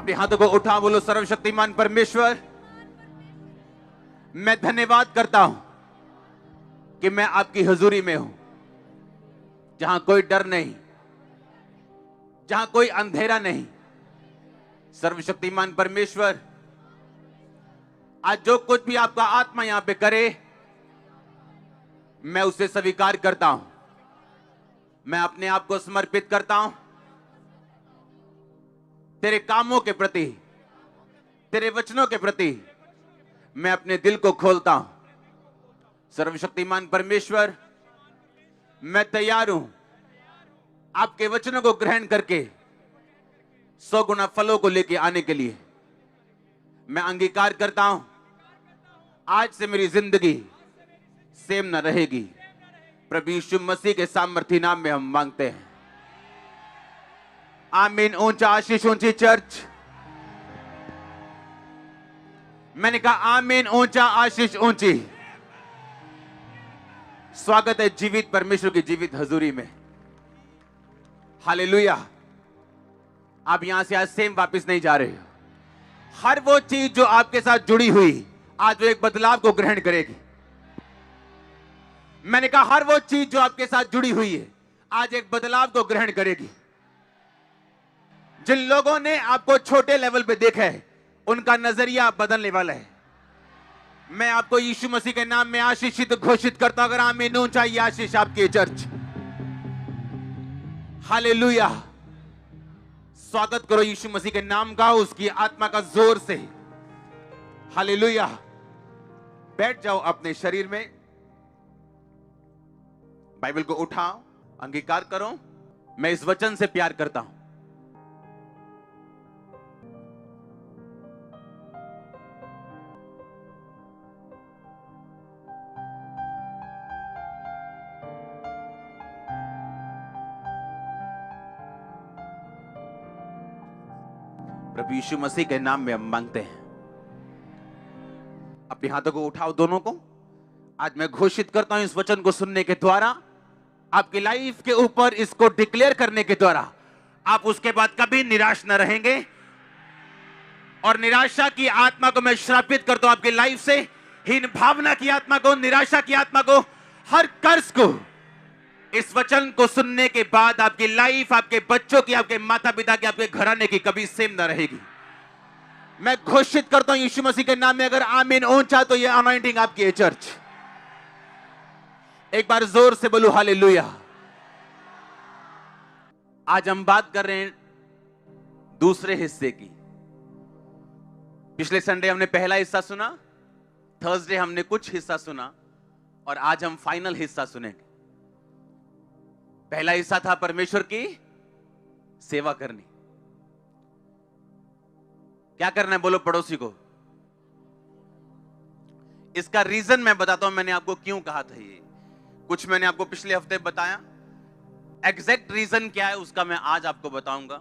अपने हाथों को उठा, बोलो सर्वशक्तिमान परमेश्वर, मैं धन्यवाद करता हूं कि मैं आपकी हुजूरी में हूं, जहां कोई डर नहीं, जहां कोई अंधेरा नहीं। सर्वशक्तिमान परमेश्वर, आज जो कुछ भी आपका आत्मा यहां पे करे, मैं उसे स्वीकार करता हूं। मैं अपने आप को समर्पित करता हूं तेरे कामों के प्रति, तेरे वचनों के प्रति मैं अपने दिल को खोलता हूं। सर्वशक्तिमान परमेश्वर, मैं तैयार हूं आपके वचनों को ग्रहण करके 100 गुना फलों को लेके आने के लिए। मैं अंगीकार करता हूं आज से मेरी जिंदगी सेम न रहेगी। प्रभु यीशु मसीह के सामर्थी नाम में हम मांगते हैं, आमीन। ऊंचा आशीष, ऊंची चर्च। मैंने कहा आमीन, ऊंचा आशीष, ऊंची। स्वागत है जीवित परमेश्वर की जीवित हजूरी में। हालेलुया। आप यहां से आज सेम वापस नहीं जा रहे हो। हर वो चीज जो आपके साथ जुड़ी हुई, आज वो एक बदलाव को ग्रहण करेगी। मैंने कहा हर वो चीज जो आपके साथ जुड़ी हुई है, आज एक बदलाव को ग्रहण करेगी। जिन लोगों ने आपको छोटे लेवल पे देखा है, उनका नजरिया बदलने वाला है। मैं आपको यीशु मसीह के नाम में आशीषित घोषित करता हूं। अगर आमीन ऊंचा ये आशीष आपकी चर्च। हालेलुया। स्वागत करो यीशु मसीह के नाम का, उसकी आत्मा का जोर से। हालेलुया। बैठ जाओ अपने शरीर में, बाइबल को उठाओ, अंगीकार करो, मैं इस वचन से प्यार करता हूं। प्रभु यीशु मसीह के नाम में हम मांगते हैं। अपने हाथों को उठाओ दोनों को। आज मैं घोषित करता हूं इस वचन को सुनने के द्वारा, आपकी लाइफ के ऊपर इसको डिक्लेयर करने के द्वारा, आप उसके बाद कभी निराश न रहेंगे। और निराशा की आत्मा को मैं श्रापित करता हूं आपकी लाइफ से। हीन भावना की आत्मा को, निराशा की आत्मा को, हर कर्ज को इस वचन को सुनने के बाद आपकी लाइफ, आपके बच्चों की, आपके माता पिता की, आपके घराने की कभी सेम ना रहेगी। मैं घोषित करता हूं यीशु मसीह के नाम में। अगर आमीन ऊंचा तो ये अनॉइंटिंग आपकी है चर्च। एक बार जोर से बोलो हालेलुया। आज हम बात कर रहे हैं दूसरे हिस्से की। पिछले संडे हमने पहला हिस्सा सुना, थर्सडे हमने कुछ हिस्सा सुना, और आज हम फाइनल हिस्सा सुनेंगे। पहला हिस्सा था परमेश्वर की सेवा करनी। क्या करना है बोलो पड़ोसी को। इसका रीजन मैं बताता हूं, मैंने आपको क्यों कहा था ये। कुछ मैंने आपको पिछले हफ्ते बताया, एग्जैक्ट रीजन क्या है उसका मैं आज आपको बताऊंगा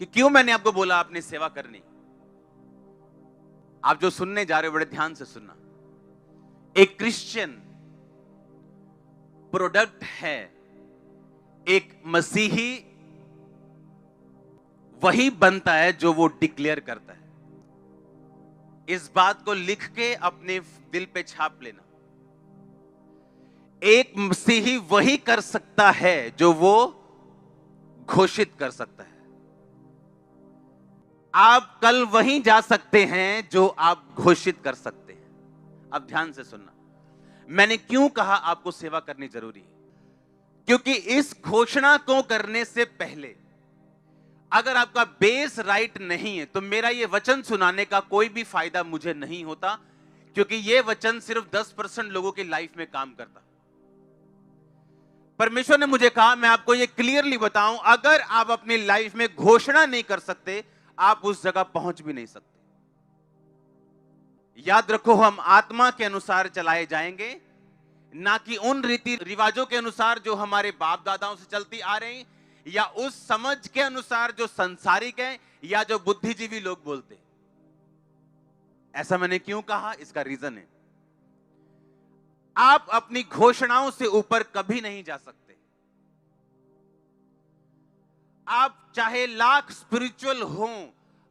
कि क्यों मैंने आपको बोला आपने सेवा करनी। आप जो सुनने जा रहे हो बड़े ध्यान से सुनना। एक क्रिश्चियन प्रोडक्ट है, एक मसीही वही बनता है जो वो डिक्लेयर करता है। इस बात को लिख के अपने दिल पे छाप लेना। एक मसीही वही कर सकता है जो वो घोषित कर सकता है। आप कल वहीं जा सकते हैं जो आप घोषित कर सकते हैं। अब ध्यान से सुनना, मैंने क्यों कहा आपको सेवा करनी जरूरी है। क्योंकि इस घोषणा को करने से पहले अगर आपका बेस राइट नहीं है, तो मेरा यह वचन सुनाने का कोई भी फायदा मुझे नहीं होता, क्योंकि यह वचन सिर्फ 10% लोगों की लाइफ में काम करता। परमेश्वर ने मुझे कहा मैं आपको यह क्लियरली बताऊं, अगर आप अपनी लाइफ में घोषणा नहीं कर सकते, आप उस जगह पहुंच भी नहीं सकते। याद रखो, हम आत्मा के अनुसार चलाए जाएंगे, ना कि उन रीति रिवाजों के अनुसार जो हमारे बाप दादाओं से चलती आ रही, या उस समझ के अनुसार जो संसारिक है, या जो बुद्धिजीवी लोग बोलते। ऐसा मैंने क्यों कहा, इसका रीजन है, आप अपनी घोषणाओं से ऊपर कभी नहीं जा सकते। आप चाहे लाख स्पिरिचुअल हो,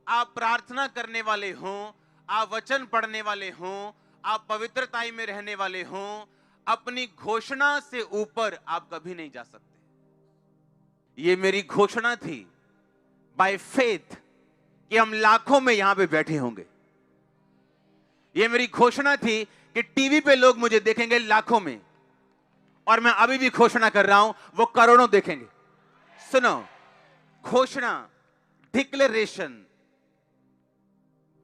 आप प्रार्थना करने वाले हो, आप वचन पढ़ने वाले हो, आप पवित्रता में रहने वाले हो, अपनी घोषणा से ऊपर आप कभी नहीं जा सकते। ये मेरी घोषणा थी बाय फेथ कि हम लाखों में यहां पे बैठे होंगे। ये मेरी घोषणा थी कि टीवी पे लोग मुझे देखेंगे लाखों में, और मैं अभी भी घोषणा कर रहा हूं वो करोड़ों देखेंगे। सुनो, घोषणा, डिक्लेरेशन।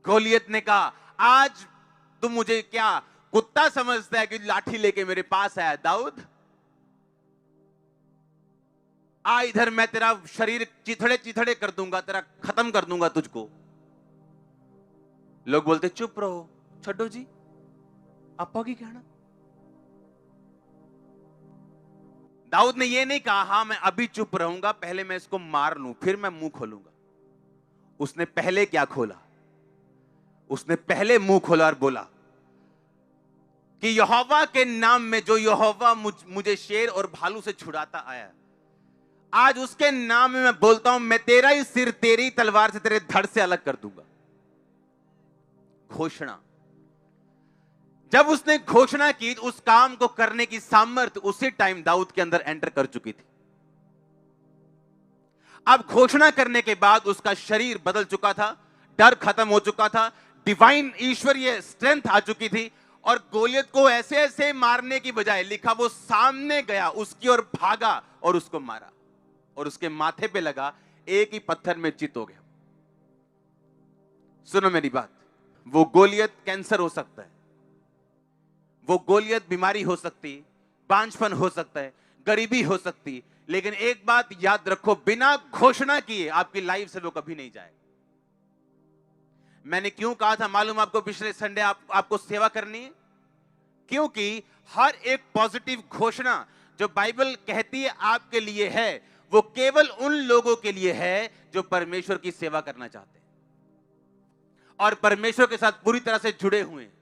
गोलियत ने कहा, आज तुम मुझे क्या कुत्ता समझता है कि लाठी लेके मेरे पास आया? दाऊद, आ इधर, मैं तेरा शरीर चिथड़े चिथड़े कर दूंगा, तेरा खत्म कर दूंगा तुझको। लोग बोलते चुप रहो, छड्डो जी आपा की कहना। दाऊद ने यह नहीं कहा हां मैं अभी चुप रहूंगा, पहले मैं इसको मार लूं फिर मैं मुंह खोलूंगा। उसने पहले क्या खोला? उसने पहले मुंह खोला और बोला कि यहोवा के नाम में जो यहोवा मुझे शेर और भालू से छुड़ाता आया, आज उसके नाम में मैं बोलता हूं, मैं तेरा ही सिर तेरी तलवार से, तेरे धड़ से अलग कर दूंगा। घोषणा। जब उसने घोषणा की, उस काम को करने की सामर्थ्य उसी टाइम दाऊद के अंदर एंटर कर चुकी थी। अब घोषणा करने के बाद उसका शरीर बदल चुका था, डर खत्म हो चुका था, डिवाइन ईश्वरीय स्ट्रेंथ आ चुकी थी, और गोलियत को ऐसे ऐसे मारने की बजाय, लिखा वो सामने गया, उसकी ओर भागा और उसको मारा, और उसके माथे पे लगा, एक ही पत्थर में चित हो गया। सुनो मेरी बात, वो गोलियत कैंसर हो सकता है, वो गोलियत बीमारी हो सकती, बांझपन हो सकता है, गरीबी हो सकती, लेकिन एक बात याद रखो, बिना घोषणा किए आपकी लाइफ से वो कभी नहीं जाएगा। मैंने क्यों कहा था मालूम आपको, पिछले संडे आपको सेवा करनी है? क्योंकि हर एक पॉजिटिव घोषणा जो बाइबल कहती है आपके लिए है, वो केवल उन लोगों के लिए है जो परमेश्वर की सेवा करना चाहते हैं और परमेश्वर के साथ पूरी तरह से जुड़े हुए हैं,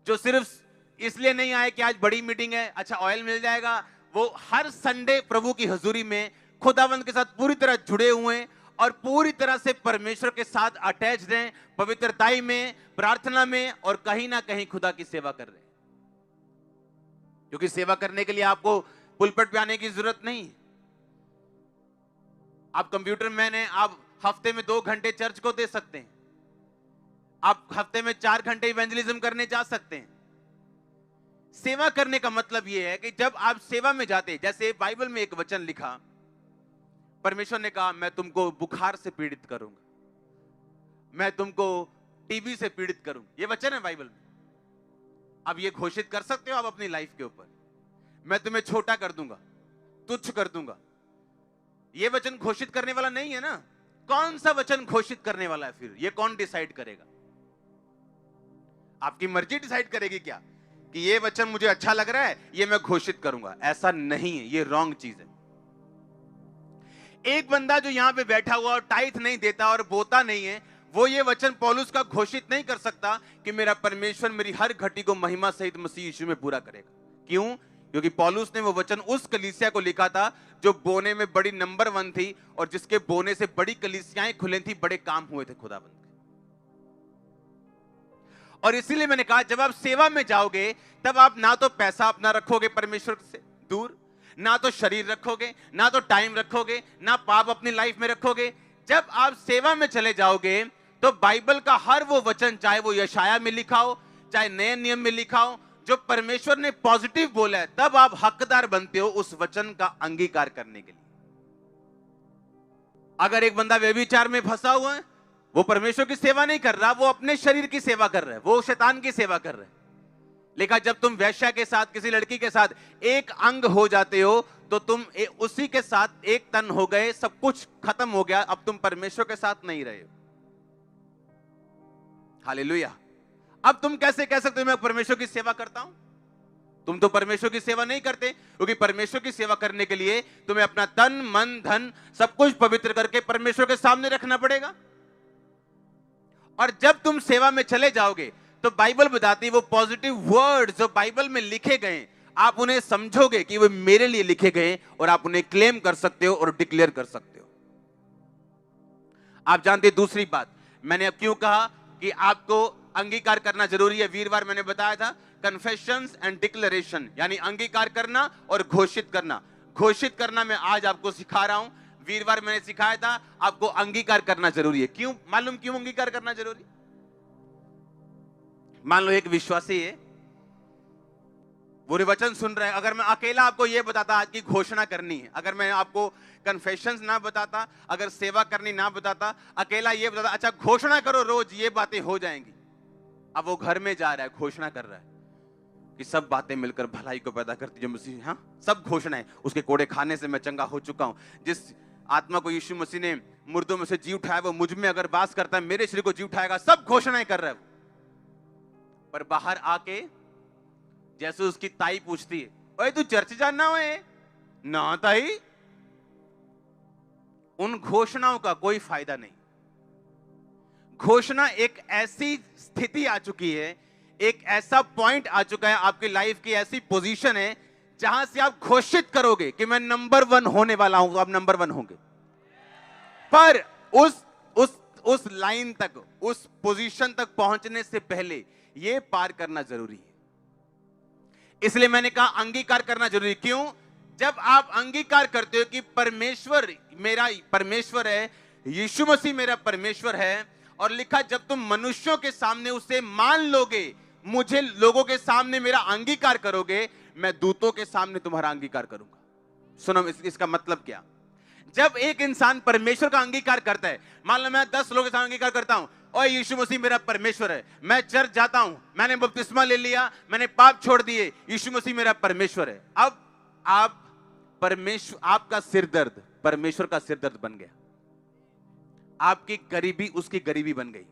जो सिर्फ इसलिए नहीं आए कि आज बड़ी मीटिंग है, अच्छा ऑयल मिल जाएगा। वो हर संडे प्रभु की हजूरी में खुदावंद के साथ पूरी तरह जुड़े हुए हैं और पूरी तरह से परमेश्वर के साथ अटैच्ड हैं, पवित्रताई में, प्रार्थना में, और कहीं ना कहीं खुदा की सेवा कर रहे हैं। क्योंकि सेवा करने के लिए आपको पुलपट पे आने की जरूरत नहीं। आप कंप्यूटर मैन हैं, आप हफ्ते में 2 घंटे चर्च को दे सकते हैं, आप हफ्ते में 4 घंटे इवेंजलिज्म करने जा सकते हैं। सेवा करने का मतलब यह है कि जब आप सेवा में जाते, जैसे बाइबल में एक वचन लिखा, परमेश्वर ने कहा मैं तुमको बुखार से पीड़ित करूंगा, मैं तुमको टीबी से पीड़ित करूंगा, ये वचन है बाइबल में। अब ये घोषित कर सकते हो आप अपनी लाइफ के ऊपर, मैं तुम्हें छोटा कर दूंगा, तुच्छ कर दूंगा। ये वचन घोषित करने वाला नहीं है ना। कौन सा वचन घोषित करने वाला है? फिर ये कौन डिसाइड करेगा? आपकी मर्जी डिसाइड करेगी क्या कि ये वचन मुझे अच्छा लग रहा है, ये मैं घोषित करूंगा? ऐसा नहीं है, ये रॉन्ग चीज है। एक बंदा जो यहां पे बैठा हुआ और टाइथ नहीं देता और बोता नहीं है, वो ये वचन पौलुस का घोषित नहीं कर सकता कि मेरा परमेश्वर मेरी हर घटी को महिमा सहित मसीह यीशु में पूरा करेगा। क्यों? क्योंकि पौलुस ने वो वचन उस कलीसिया को लिखा था जो बोने में बड़ी नंबर 1 थी, और जिसके बोने से बड़ी कलीसियाएं खुली थी, बड़े काम हुए थे खुदाबंद के। और इसीलिए मैंने कहा, जब आप सेवा में जाओगे तब आप ना तो पैसा अपना रखोगे परमेश्वर से दूर, ना तो शरीर रखोगे, ना तो टाइम रखोगे, ना पाप अपनी लाइफ में रखोगे। जब आप सेवा में चले जाओगे तो बाइबल का हर वो वचन, चाहे वो यशाया में लिखा हो, चाहे नए नियम में लिखा हो, जो परमेश्वर ने पॉजिटिव बोला है, तब आप हकदार बनते हो उस वचन का अंगीकार करने के लिए। अगर एक बंदा व्यभिचार में फंसा हुआ है, वो परमेश्वर की सेवा नहीं कर रहा, वो अपने शरीर की सेवा कर रहा है, वो शैतान की सेवा कर रहा है। लेकिन जब तुम वैश्या के साथ, किसी लड़की के साथ एक अंग हो जाते हो, तो तुम उसी के साथ एक तन हो गए, सब कुछ खत्म हो गया, अब तुम परमेश्वर के साथ नहीं रहे हो। हालेलुया। अब तुम कैसे कह सकते हो मैं परमेश्वर की सेवा करता हूं? तुम तो परमेश्वर की सेवा नहीं करते, क्योंकि परमेश्वर की सेवा करने के लिए तुम्हें अपना तन, मन, धन सब कुछ पवित्र करके परमेश्वर के सामने रखना पड़ेगा। और जब तुम सेवा में चले जाओगे तो बाइबल बताती है, वो पॉजिटिव वर्ड्स जो बाइबल में लिखे गए, आप उन्हें समझोगे कि वो मेरे लिए लिखे गए, और आप उन्हें क्लेम कर सकते हो और डिक्लेयर कर सकते हो। आप जानते हैं दूसरी बात, मैंने अब क्यों कहा कि आपको अंगीकार करना जरूरी है। वीरवार मैंने बताया था कन्फेशंस एंड डिक्लेरेशन, यानी अंगीकार करना और घोषित करना। घोषित करना मैं आज आपको सिखा रहा हूं, वीरवार मैंने सिखाया था आपको अंगीकार करना जरूरी है। क्यों मालूम, क्यों अंगीकार करना जरूरी? मान लो एक विश्वासी है, वो वचन सुन रहे हैं, अगर मैं अकेला आपको यह बताता आज की घोषणा करनी है, अगर मैं आपको कन्फेशंस ना बताता, अगर सेवा करनी ना बताता, अकेला ये बताता अच्छा घोषणा करो रोज ये बातें हो जाएंगी। अब वो घर में जा रहा है, घोषणा कर रहा है कि सब बातें मिलकर भलाई को पैदा करती जो मसीह, हाँ सब घोषणाएं, उसके कोड़े खाने से मैं चंगा हो चुका हूं, जिस आत्मा को यीशु मसीह ने मुर्दों में से जी उठाया वो मुझ में अगर वास करता है मेरे शरीर को जी उठाएगा, सब घोषणाएं कर रहा है। पर बाहर आके जैसे उसकी ताई पूछती है, ओए तू चर्च जाना है ना ताई, उन घोषणाओं का कोई फायदा नहीं। घोषणा एक ऐसी स्थिति आ चुकी है, एक ऐसा पॉइंट आ चुका है आपकी लाइफ की, ऐसी पोजीशन है जहां से आप घोषित करोगे कि मैं नंबर 1 होने वाला हूं, तो आप नंबर 1 होंगे। पर उस लाइन तक, उस पोजीशन तक पहुंचने से पहले यह पार करना जरूरी है। इसलिए मैंने कहा अंगीकार करना जरूरी। क्यों? जब आप अंगीकार करते हो कि परमेश्वर मेरा परमेश्वर है, यीशु मसीह मेरा परमेश्वर है, और लिखा जब तुम मनुष्यों के सामने उसे मान लोगे, मुझे लोगों के सामने मेरा अंगीकार करोगे, मैं दूतों के सामने तुम्हारा अंगीकार करूंगा। सुनो इसका मतलब क्या? जब एक इंसान परमेश्वर का अंगीकार करता है, मान लो मैं 10 लोगों के सामने अंगीकार करता हूं, और यीशु मसीह मेरा परमेश्वर है, मैं चर्च जाता हूं, मैंने बपतिस्मा ले लिया, मैंने पाप छोड़ दिए, यीशु मसीह मेरा परमेश्वर है। अब आप परमेश्वर, आपका सिरदर्द परमेश्वर का सिरदर्द बन गया, आपकी गरीबी उसकी गरीबी बन गई,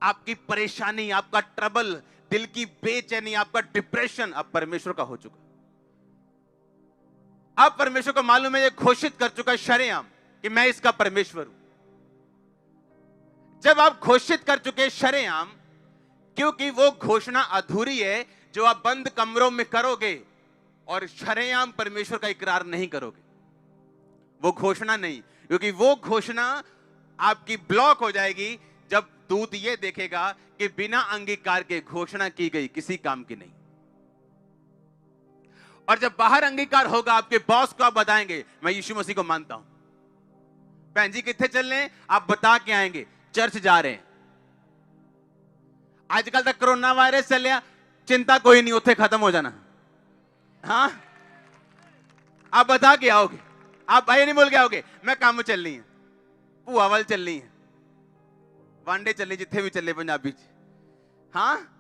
आपकी परेशानी, आपका ट्रबल, दिल की बेचैनी, आपका डिप्रेशन अब परमेश्वर का हो चुका। अब परमेश्वर को मालूम है, ये घोषित कर चुका है शरेआम कि मैं इसका परमेश्वर हूं। जब आप घोषित कर चुके शरेआम, क्योंकि वो घोषणा अधूरी है जो आप बंद कमरों में करोगे और शरेआम परमेश्वर का इकरार नहीं करोगे, वो घोषणा नहीं, क्योंकि वो घोषणा आपकी ब्लॉक हो जाएगी जब दूत ये देखेगा कि बिना अंगीकार के घोषणा की गई किसी काम की नहीं। और जब बाहर अंगीकार होगा, आपके बॉस को आप बताएंगे मैं यीशु मसीह को मानता हूं, बहन जी कितने चल रहे हैं, आप बता के आएंगे चर्च जा रहे हैं। आजकल तक कोरोना वायरस चल रहा, चिंता कोई नहीं, उत्थे खत्म हो जाना। हाँ आप बता के आओगे, आप भाई नहीं बोल के आओगे मैं काम चल रही है, भूआवल चल रही है, वांडे चल रही, जिथे भी चले पंजाबी। हाँ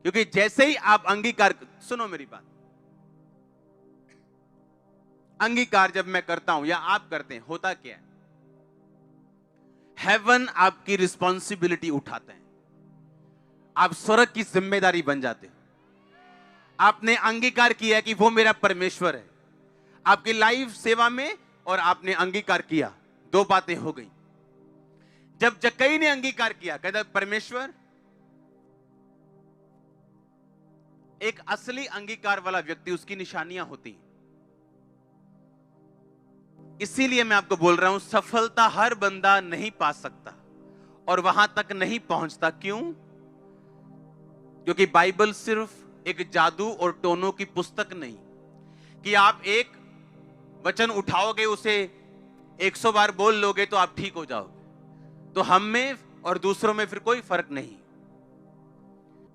क्योंकि जैसे ही आप अंगीकार, सुनो मेरी बात, अंगीकार जब मैं करता हूं या आप करते हैं, होता क्या है, हेवन आपकी रिस्पॉन्सिबिलिटी उठाते हैं, आप स्वर्ग की जिम्मेदारी बन जाते हो। आपने अंगीकार किया कि वो मेरा परमेश्वर है आपकी लाइफ सेवा में, और आपने अंगीकार किया, 2 बातें हो गई। जब जक्कई ने अंगीकार किया, कहता परमेश्वर, एक असली अंगीकार वाला व्यक्ति, उसकी निशानियां होती हैं। इसीलिए मैं आपको बोल रहा हूं, सफलता हर बंदा नहीं पा सकता और वहां तक नहीं पहुंचता। क्यों? क्योंकि बाइबल सिर्फ एक जादू और टोनों की पुस्तक नहीं कि आप एक वचन उठाओगे, उसे 100 बार बोल लोगे तो आप ठीक हो जाओगे। तो हम में और दूसरों में फिर कोई फर्क नहीं।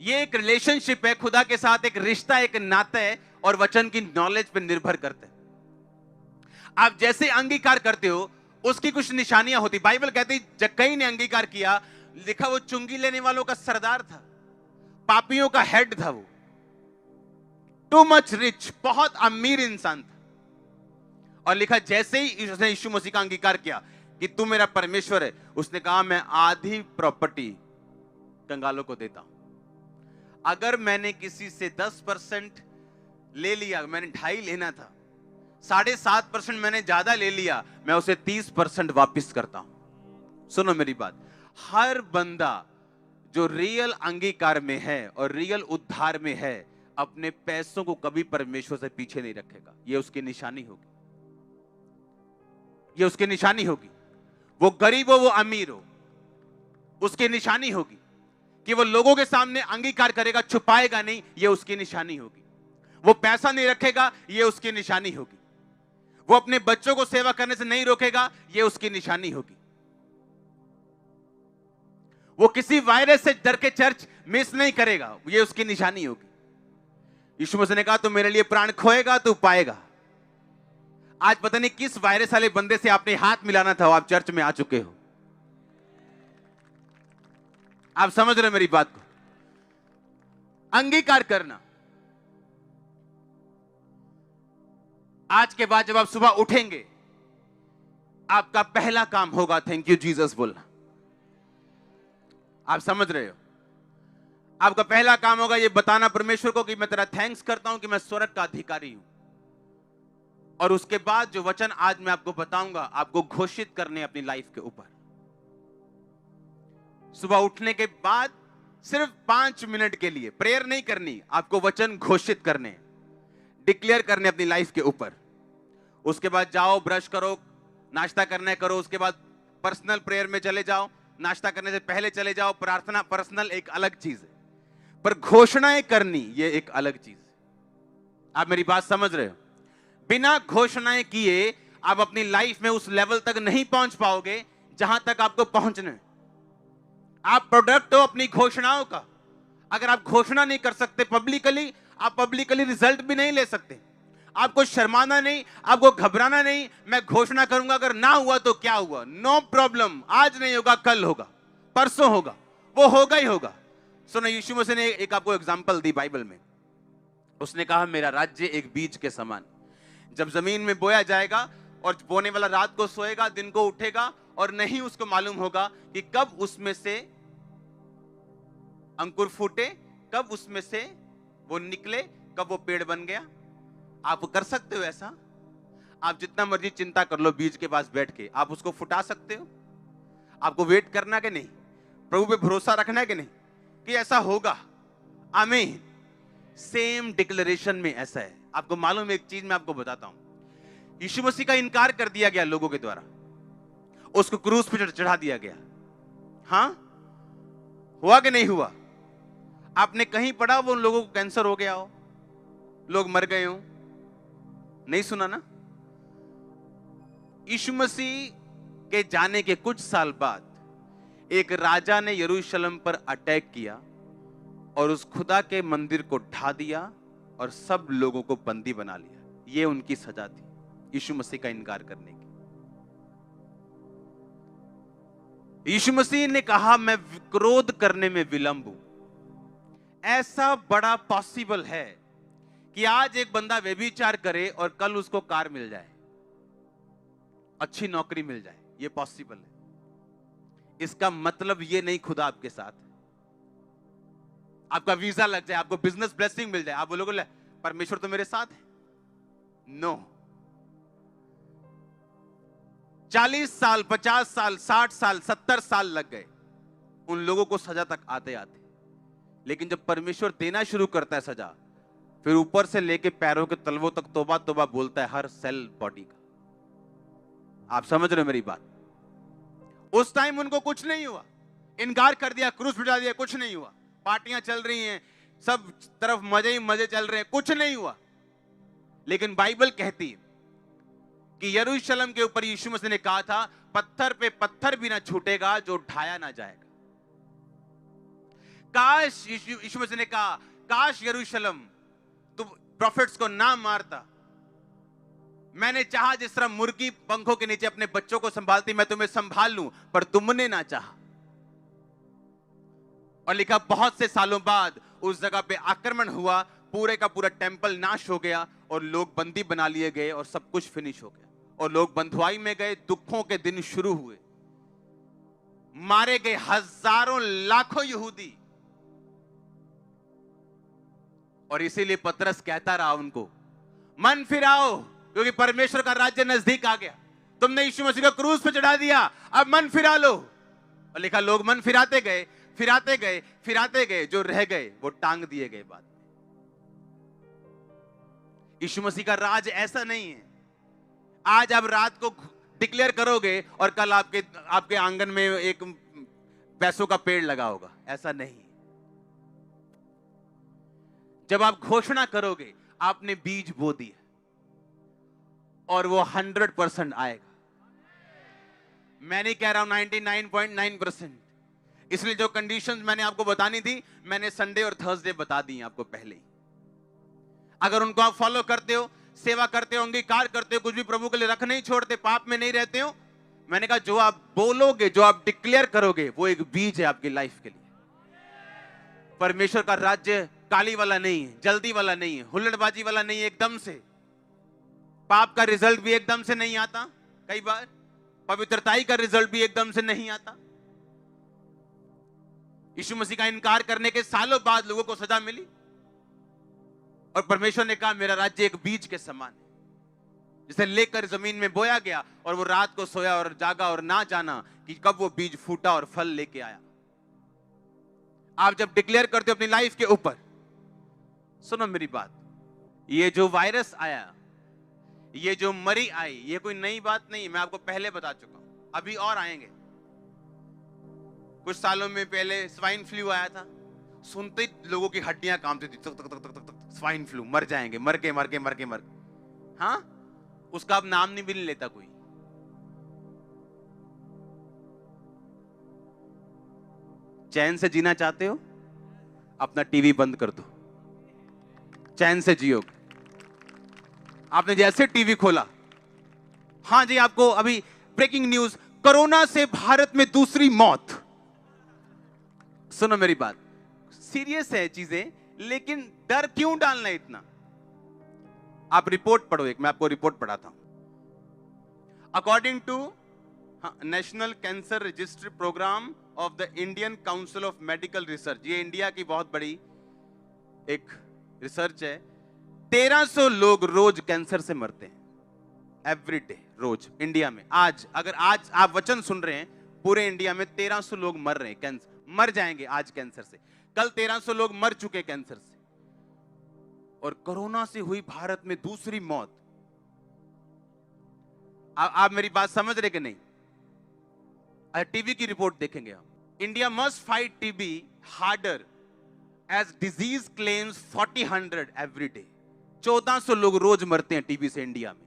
ये एक रिलेशनशिप है खुदा के साथ, एक रिश्ता, एक नाता है, और वचन की नॉलेज पर निर्भर करता है। आप जैसे अंगीकार करते हो उसकी कुछ निशानियां होती। बाइबल कहती जक्कई ने अंगीकार किया, लिखा वो चुंगी लेने वालों का सरदार था, पापियों का हेड था, वो टू मच रिच, बहुत अमीर इंसान था। और लिखा जैसे ही उसने यीशु मसीह का अंगीकार किया कि तू मेरा परमेश्वर है, उसने कहा मैं आधी प्रॉपर्टी कंगालों को देता हूं। अगर मैंने किसी से 10% ले लिया, मैंने 2.5 लेना था, 7.5% मैंने ज्यादा ले लिया, मैं उसे 30% वापस करता हूं। सुनो मेरी बात, हर बंदा जो रियल अंगीकार में है और रियल उद्धार में है, अपने पैसों को कभी परमेश्वर से पीछे नहीं रखेगा। यह उसकी निशानी होगी, यह उसकी निशानी होगी। वो गरीब हो वो अमीर हो, उसकी निशानी होगी कि वो लोगों के सामने अंगीकार करेगा, छुपाएगा नहीं, ये उसकी निशानी होगी। वो पैसा नहीं रखेगा, ये उसकी निशानी होगी। वो अपने बच्चों को सेवा करने से नहीं रोकेगा, ये उसकी निशानी होगी। वो किसी वायरस से डर के चर्च मिस नहीं करेगा, ये उसकी निशानी होगी। यीशु मसीह ने कहा तू मेरे लिए प्राण खोएगा तू पाएगा। आज पता नहीं किस वायरस वाले बंदे से आपने हाथ मिलाना था, आप चर्च में आ चुके हो। आप समझ रहे मेरी बात को? अंगीकार करना। आज के बाद जब आप सुबह उठेंगे, आपका पहला काम होगा थैंक यू जीसस बोलना। आप समझ रहे हो? आपका पहला काम होगा ये बताना परमेश्वर को कि मैं तेरा थैंक्स करता हूं कि मैं स्वर्ग का अधिकारी हूं। और उसके बाद जो वचन आज मैं आपको बताऊंगा, आपको घोषित करने अपनी लाइफ के ऊपर। सुबह उठने के बाद सिर्फ 5 मिनट के लिए प्रेयर नहीं करनी, आपको वचन घोषित करने, डिक्लेयर करने अपनी लाइफ के ऊपर। उसके बाद जाओ, ब्रश करो, नाश्ता करना करो, उसके बाद पर्सनल प्रेयर में चले जाओ। नाश्ता करने से पहले चले जाओ। प्रार्थना पर्सनल एक अलग चीज है, पर घोषणाएं करनी ये एक अलग चीज है। आप मेरी बात समझ रहे हो? बिना घोषणाएं किए आप अपनी लाइफ में उस लेवल तक नहीं पहुंच पाओगे जहां तक आपको पहुंचना है। आप प्रोडक्ट हो अपनी घोषणाओं का। अगर आप घोषणा नहीं कर सकते पब्लिकली, आप पब्लिकली रिजल्ट भी नहीं ले सकते। आपको शर्माना नहीं, आपको घबराना नहीं। मैं घोषणा करूंगा, अगर ना हुआ तो क्या हुआ, नो प्रॉब्लम। आज नहीं होगा, कल होगा, परसों होगा, वो होगा ही होगा। सुनो, यीशु मसीह ने एक आपको एग्जांपल दी बाइबल में। उसने कहा मेरा राज्य एक बीज के समान, जब जमीन में बोया जाएगा और बोने वाला रात को सोएगा, दिन को उठेगा और नहीं उसको मालूम होगा कि कब उसमें से अंकुर फूटे, कब उसमें से वो निकले, कब वो पेड़ बन गया। आप कर सकते हो ऐसा? आप जितना मर्जी चिंता कर लो, बीज के पास बैठ के आप उसको फुटा सकते हो? आपको वेट करना कि नहीं? प्रभु पे भरोसा रखना है कि नहीं कि ऐसा होगा? आमीन। सेम डिक्लेरेशन में ऐसा है। आपको मालूम है एक चीज मैं आपको बताता हूं। यीशु मसीह का इनकार कर दिया गया लोगों के द्वारा, उसको क्रूस पे चढ़ा दिया गया। हां, हुआ कि नहीं हुआ? आपने कहीं पढ़ा वो लोगों को कैंसर हो गया हो, लोग मर गए हो? नहीं सुना ना? यीशु मसीह के जाने के कुछ साल बाद एक राजा ने यरूशलेम पर अटैक किया और उस खुदा के मंदिर को ढा दिया और सब लोगों को बंदी बना लिया। यह उनकी सजा थी यीशु मसीह का इनकार करने की। यीशु मसीह ने कहा मैं क्रोध करने में विलंब हूं। ऐसा बड़ा पॉसिबल है कि आज एक बंदा व्यभिचार करे और कल उसको कार मिल जाए, अच्छी नौकरी मिल जाए। ये पॉसिबल है। इसका मतलब ये नहीं खुदा आपके साथ है। आपका वीजा लग जाए, आपको बिजनेस ब्लेसिंग मिल जाए, आप बोलोगे परमेश्वर तो मेरे साथ है। नो। 40 साल, 50 साल, 60 साल, 70 साल लग गए उन लोगों को सजा तक आते आते। लेकिन जब परमेश्वर देना शुरू करता है सजा, फिर ऊपर से लेके पैरों के तलवों तक तौबा तौबा बोलता है हर सेल बॉडी का। आप समझ रहे हो मेरी बात? उस टाइम उनको कुछ नहीं हुआ, इनकार कर दिया, क्रूस बिठा दिया, कुछ नहीं हुआ। पार्टियां चल रही हैं, सब तरफ मजे ही मजे चल रहे हैं, कुछ नहीं हुआ। लेकिन बाइबल कहती है कि यरूशलेम के ऊपर यीशु मसीह ने कहा था पत्थर पे पत्थर भी ना छूटेगा जो ढाया ना जाएगा। काश यीशु मसीह ने कहा काश यरूशलेम तुम प्रॉफिट्स को ना मारता। मैंने चाहा जिस तरह मुर्गी पंखों के नीचे अपने बच्चों को संभालती, मैं तुम्हें संभाल लूं, पर तुमने ना चाहा। और लिखा बहुत से सालों बाद उस जगह पे आक्रमण हुआ, पूरे का पूरा टेंपल नाश हो गया और लोग बंदी बना लिए गए और सब कुछ फिनिश हो गया। और लोग बंधुआई में गए, दुखों के दिन शुरू हुए, मारे गए हजारों लाखों यहूदी। और इसीलिए पतरस कहता रहा उनको मन फिराओ, क्योंकि परमेश्वर का राज्य नजदीक आ गया। तुमने यीशु मसीह को क्रूस पे चढ़ा दिया, अब मन फिरा लो। और लिखा लोग मन फिराते गए, फिराते गए, फिराते गए, जो रह गए वो टांग दिए गए बाद में। यीशु मसीह का राज ऐसा नहीं है आज आप रात को डिक्लेयर करोगे और कल आपके आपके आंगन में एक पैसों का पेड़ लगा होगा, ऐसा नहीं। जब आप घोषणा करोगे आपने बीज बो दिया और वो 100% आएगा। मैं नहीं कह रहा हूं 99.9%। इसलिए जो कंडीशंस मैंने आपको बतानी थी, मैंने संडे और थर्सडे बता दी आपको पहले ही। अगर उनको आप फॉलो करते हो, सेवा करते हो, अंगीकार करते हो, कुछ भी प्रभु के लिए रख नहीं छोड़ते, पाप में नहीं रहते हो, मैंने कहा जो आप बोलोगे, जो आप डिक्लेयर करोगे, वो एक बीज है आपकी लाइफ के लिए। परमेश्वर का राज्य काली वाला नहीं है, जल्दी वाला नहीं है, हुल्लड़बाजी वाला नहीं है। एकदम से पाप का रिजल्ट भी एकदम से नहीं आता, कई बार पवित्रताई का रिजल्ट भी एकदम से नहीं आता। यीशु मसीह का इनकार करने के सालों बाद लोगों को सजा मिली और परमेश्वर ने कहा मेरा राज्य एक बीज के समान है, जिसे लेकर जमीन में बोया गया और वो रात को सोया और जागा और ना जाना कि कब वो बीज फूटा और फल लेके आया। आप जब डिक्लेयर करते हो अपनी लाइफ के ऊपर, सुनो मेरी बात, ये जो वायरस आया, ये जो मरी आई, ये कोई नई बात नहीं, मैं आपको पहले बता चुका हूं, अभी और आएंगे। कुछ सालों में पहले स्वाइन फ्लू आया था, सुनते ही लोगों की हड्डियां कांपती थी, तक तक तक तक तक, स्वाइन फ्लू, मर जाएंगे, मर के। हाँ, उसका अब नाम नहीं भी नहीं लेता कोई। चैन से जीना चाहते हो, अपना टीवी बंद कर दो, चैन से जियो। आपने जैसे टीवी खोला, हाँ जी, आपको अभी ब्रेकिंग न्यूज, कोरोना से भारत में दूसरी मौत। सुनो मेरी बात, सीरियस है चीजें, लेकिन डर क्यों डालना इतना? आप रिपोर्ट पढ़ो, एक मैं आपको रिपोर्ट पढ़ाता हूं। According to national cancer registry programme of the Indian council of medical research, ये इंडिया की बहुत बड़ी एक रिसर्च है। 1300 लोग रोज कैंसर से मरते हैं, एवरी डे, रोज इंडिया में। आज अगर आज आप वचन सुन रहे हैं, पूरे इंडिया में 1300 लोग मर रहे हैं, कैंसर मर जाएंगे आज कैंसर से। कल 1300 लोग मर चुके कैंसर से, और कोरोना से हुई भारत में दूसरी मौत। आप मेरी बात समझ रहे कि नहीं? टीबी की रिपोर्ट देखेंगे आप। India must fight TB harder as disease claims 4000 every day. 1400 लोग रोज मरते हैं टीबी से इंडिया में।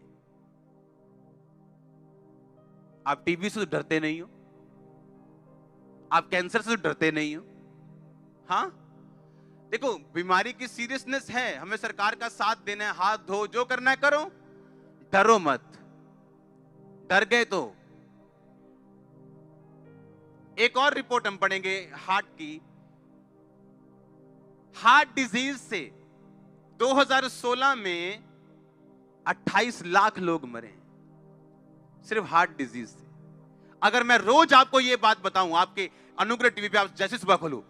आप टीबी से तो डरते नहीं हो, आप कैंसर से तो डरते नहीं हो। हाँ, देखो बीमारी की सीरियसनेस है, हमें सरकार का साथ देना है, हाथ धो, जो करना है करो, डरो मत। डर गए तो एक और रिपोर्ट हम पढ़ेंगे हार्ट की। हार्ट डिजीज से 2016 में 28 लाख लोग मरे, सिर्फ हार्ट डिजीज से। अगर मैं रोज आपको यह बात बताऊं, आपके अनुग्रह टीवी पे आप जैसे सुबह खोलो,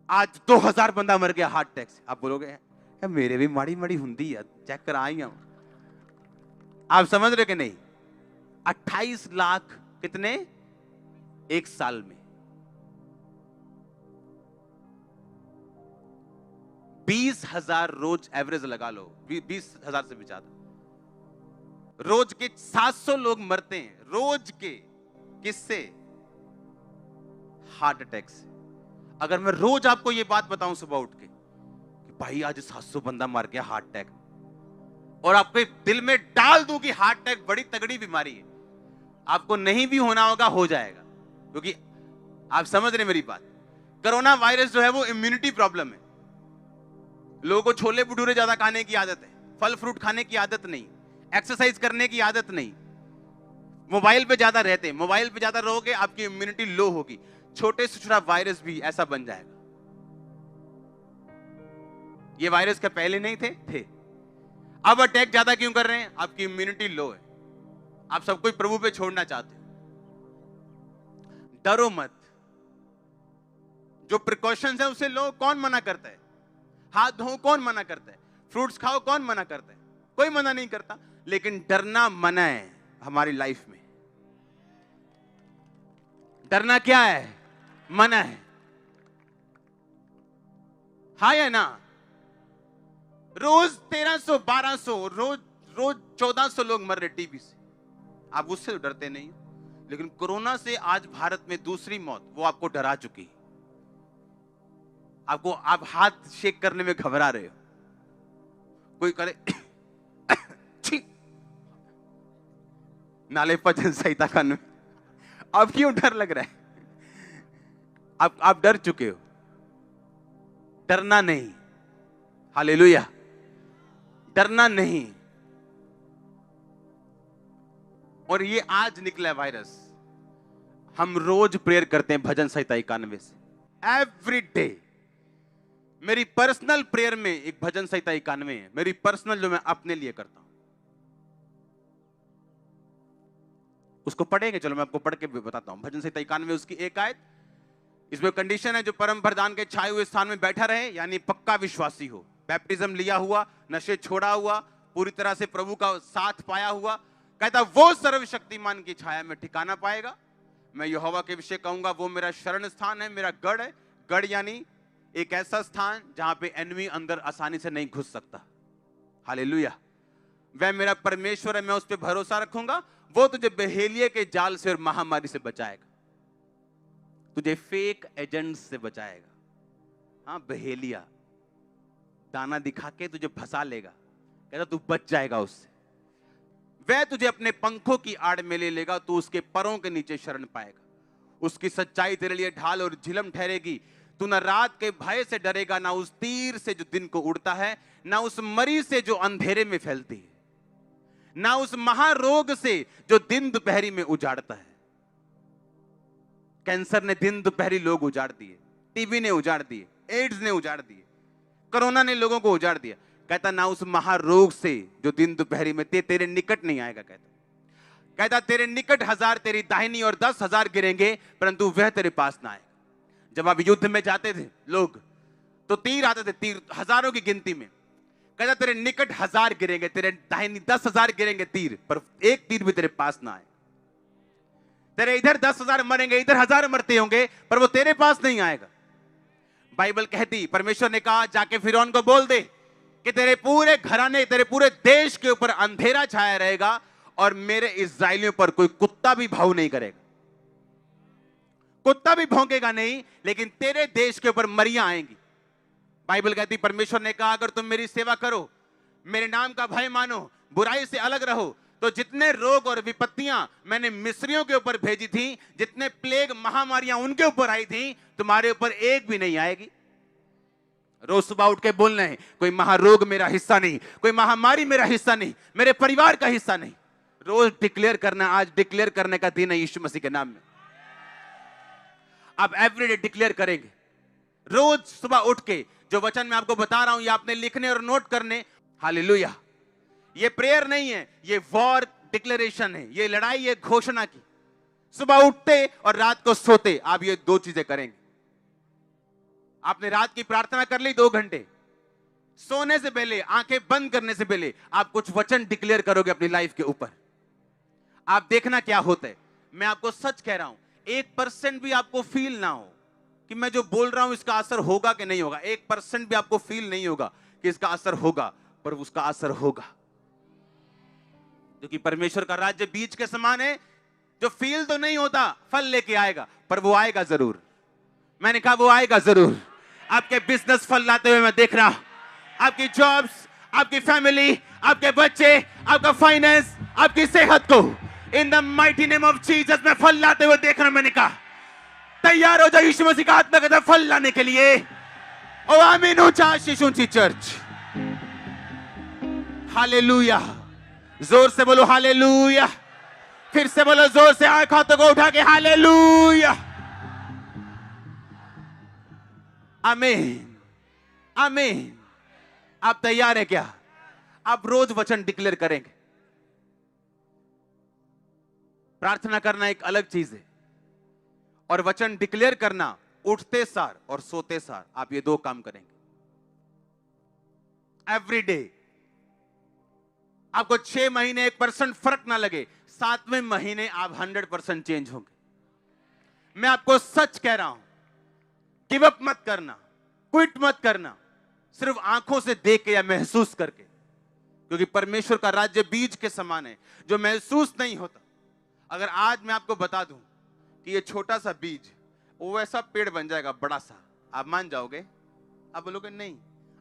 आज 2000 बंदा मर गया हार्ट अटैक से, आप बोलोगे मेरे भी माड़ी माड़ी हुंदी है, चेक कर आई हूं। आप समझ रहे कि नहीं? 28 लाख कितने एक साल में? 20,000 रोज एवरेज लगा लो, 20,000 से भी ज्यादा। रोज के 700 लोग मरते हैं रोज के, किससे? हार्ट अटैक से। अगर मैं रोज आपको यह बात बताऊं सुबह उठ के कि भाई आज 700 बंदा मर गया हार्ट अटैक, और आपके दिल में डाल दूं कि हार्ट अटैक बड़ी तगड़ी बीमारी है, आपको नहीं भी होना होगा, हो जाएगा। क्योंकि आप समझ रहे मेरी बात, कोरोना वायरस जो है वो इम्यूनिटी प्रॉब्लम है। लोगों को छोले भटूरे ज्यादा खाने की आदत है, फल फ्रूट खाने की आदत नहीं, एक्सरसाइज करने की आदत नहीं, मोबाइल पे ज्यादा रहते हैं। मोबाइल पे ज्यादा रहोगे आपकी इम्यूनिटी लो होगी, छोटे से छोटा वायरस भी ऐसा बन जाएगा। ये वायरस क्या पहले नहीं थे? अब अटैक ज्यादा क्यों कर रहे हैं? आपकी इम्यूनिटी लो है, आप सब कुछ प्रभु पे छोड़ना चाहते हो। डरो मत, जो प्रिकॉशंस है उसे लो। कौन मना करता है? हाथ धो कौन मना करता है? फ्रूट्स खाओ कौन मना करता है? कोई मना नहीं करता, लेकिन डरना मना है हमारी लाइफ में। डरना क्या है? मना है। हाँ या ना? रोज 1300 1200, रोज 1400 लोग मर रहे टीबी से। आप उससे तो डरते नहीं हो, लेकिन कोरोना से आज भारत में दूसरी मौत, वो आपको डरा चुकी। आप हाथ शेक करने में घबरा रहे हो, कोई करे नाले भजन संहिता कानून, अब क्यों डर लग रहा है? आप डर चुके हो। डरना नहीं, हालेलुया, डरना नहीं। और ये आज निकला वायरस, हम रोज प्रेयर करते हैं भजन संहिता 91 से, एवरी डे। मेरी पर्सनल प्रेयर में एक भजन संहिता 91 है, मेरी पर्सनल जो मैं अपने लिए करता हूं। उसको पढ़ेंगे, चलो मैं आपको पढ़ के बताता हूं। भजन संहिता 91 उसकी एक आयत, इसमें कंडीशन है जो परम प्रधान के छाए हुए स्थान में बैठा रहे, यानी पक्का विश्वासी हो, बैप्टिज्म लिया हुआ, नशे छोड़ा हुआ, पूरी तरह से प्रभु का साथ पाया हुआ। कहता वो सर्वशक्तिमान की छाया में ठिकाना पाएगा। मैं यहोवा के विषय कहूंगा, वो मेरा शरण स्थान है, मेरा गढ़ है। गढ़ यानी एक ऐसा स्थान जहां पे एनिमी अंदर आसानी से नहीं घुस सकता। हालेलुया। वह मेरा परमेश्वर है, मैं उस पर भरोसा रखूंगा। वो तुझे बहेलिये के जाल से और महामारी से बचाएगा, तुझे फेक एजेंट्स से बचाएगा। हाँ, बहेलिया दाना दिखा के तुझे फंसा लेगा, कहता तू बच जाएगा उससे। वह तुझे अपने पंखों की आड़ में ले लेगा, तू उसके परों के नीचे शरण पाएगा। उसकी सच्चाई तेरे लिए ढाल और झिलम ठहरेगी। तू न रात के भय से डरेगा, ना उस तीर से जो दिन को उड़ता है, ना उस मरी से जो अंधेरे में फैलती है, ना उस महारोग से जो दिन दोपहरी में उजाड़ता है। कैंसर ने दिन दोपहरी लोग उजाड़ दिए, टीबी ने उजाड़ दिए, एड्स ने उजाड़ दिए, कोरोना ने लोगों को उजाड़ दिया। कहता ना उस महारोग से जो दिन दोपहरी में तेरे निकट नहीं आएगा। कहता तेरे निकट 1000 तेरी दाहिनी और 10,000 गिरेंगे, परंतु वह तेरे पास ना आएगा। जब आप युद्ध में जाते थे लोग, तो तीर आते थे, तीर हजारों की गिनती में। कहता तेरे निकट 1000 गिरेंगे, तेरे दाहिनी 10,000 गिरेंगे तीर, पर एक तीर भी तेरे पास ना आए। तेरे इधर 10,000 मरेंगे, इधर 1000 मरते होंगे, पर वो तेरे पास नहीं आएगा। बाइबल कहती, परमेश्वर ने कहा जाके फिरौन को बोल दे कि तेरे पूरे घराने, तेरे पूरे देश के ऊपर अंधेरा छाया रहेगा और मेरे इस्राएलियों पर कोई कुत्ता भी भाव नहीं करेगा। कुत्ता भी भौंकेगा नहीं, लेकिन तेरे देश के ऊपर मरियां आएंगी। बाइबल कहती, परमेश्वर ने कहा अगर तुम मेरी सेवा करो, मेरे नाम का भय मानो, बुराई से अलग रहो, तो जितने रोग और विपत्तियां मैंने मिस्रियों के ऊपर भेजी थी, जितने प्लेग महामारियां उनके ऊपर आई थी, तुम्हारे ऊपर एक भी नहीं आएगी। रोज सुबह उठ के बोलना है, कोई महारोग मेरा हिस्सा नहीं, कोई महामारी मेरा हिस्सा नहीं, मेरे परिवार का हिस्सा नहीं। रोज डिक्लेयर करना। आज डिक्लेयर करने का दिन है यीशु मसीह के नाम में। आप एवरीडे डिक्लेयर करेंगे। रोज सुबह उठ के जो वचन मैं आपको बता रहा हूं, ये आपने लिखने और नोट करने। हालेलुया। ये प्रेयर नहीं है, ये वॉर डिक्लेरेशन है, ये लड़ाई है घोषणा की। सुबह उठते और रात को सोते आप ये 2 चीजें करेंगे। आपने रात की प्रार्थना कर ली 2 घंटे, सोने से पहले, आंखें बंद करने से पहले आप कुछ वचन डिक्लेयर करोगे अपनी लाइफ के ऊपर। आप देखना क्या होता है। मैं आपको सच कह रहा हूं, 1% भी आपको फील ना हो कि मैं जो बोल रहा हूं इसका असर होगा कि नहीं होगा। 1% भी आपको फील नहीं होगा कि इसका असर होगा, पर उसका असर होगा, क्योंकि परमेश्वर का राज्य बीज के समान है, जो फील तो नहीं होता, फल लेके आएगा, पर वो आएगा जरूर। मैंने कहा वो आएगा जरूर। आपके बिजनेस फल लाते हुए मैं देख रहा हूं, आपकी जॉब्स, आपकी फैमिली, आपके बच्चे, आपका फाइनेंस, आपकी सेहत को in the mighty name of Jesus में फल लाते हुए देख रहा हूं। मैंने कहा तैयार हो जाओ यीशु मसीह का आत्मा का फल लाने के लिए। ओ आमीन। ऊंचा शिशु चर्च, हालेलुया। जोर से बोलो हालेलुया। फिर से बोलो जोर से, आंख हाथों को उठा के हालेलुया। आमीन, आमीन। आप तैयार हैं क्या? आप रोज वचन डिक्लेयर करेंगे। प्रार्थना करना एक अलग चीज है, और वचन डिक्लेयर करना उठते सार और सोते सार आप ये 2 काम करेंगे एवरी डे। आपको 6 महीने 1% फर्क ना लगे, 7वें महीने आप 100% चेंज होंगे। मैं आपको सच कह रहा हूं, गिव अप मत करना, क्विट मत करना, सिर्फ आंखों से देख के या महसूस करके, क्योंकि परमेश्वर का राज्य बीज के समान है जो महसूस नहीं होता। अगर आज मैं आपको बता दूं कि ये छोटा सा बीज वो ऐसा पेड़ बन जाएगा बड़ा सा, आप मान जाओगे? आप बोलोगे नहीं।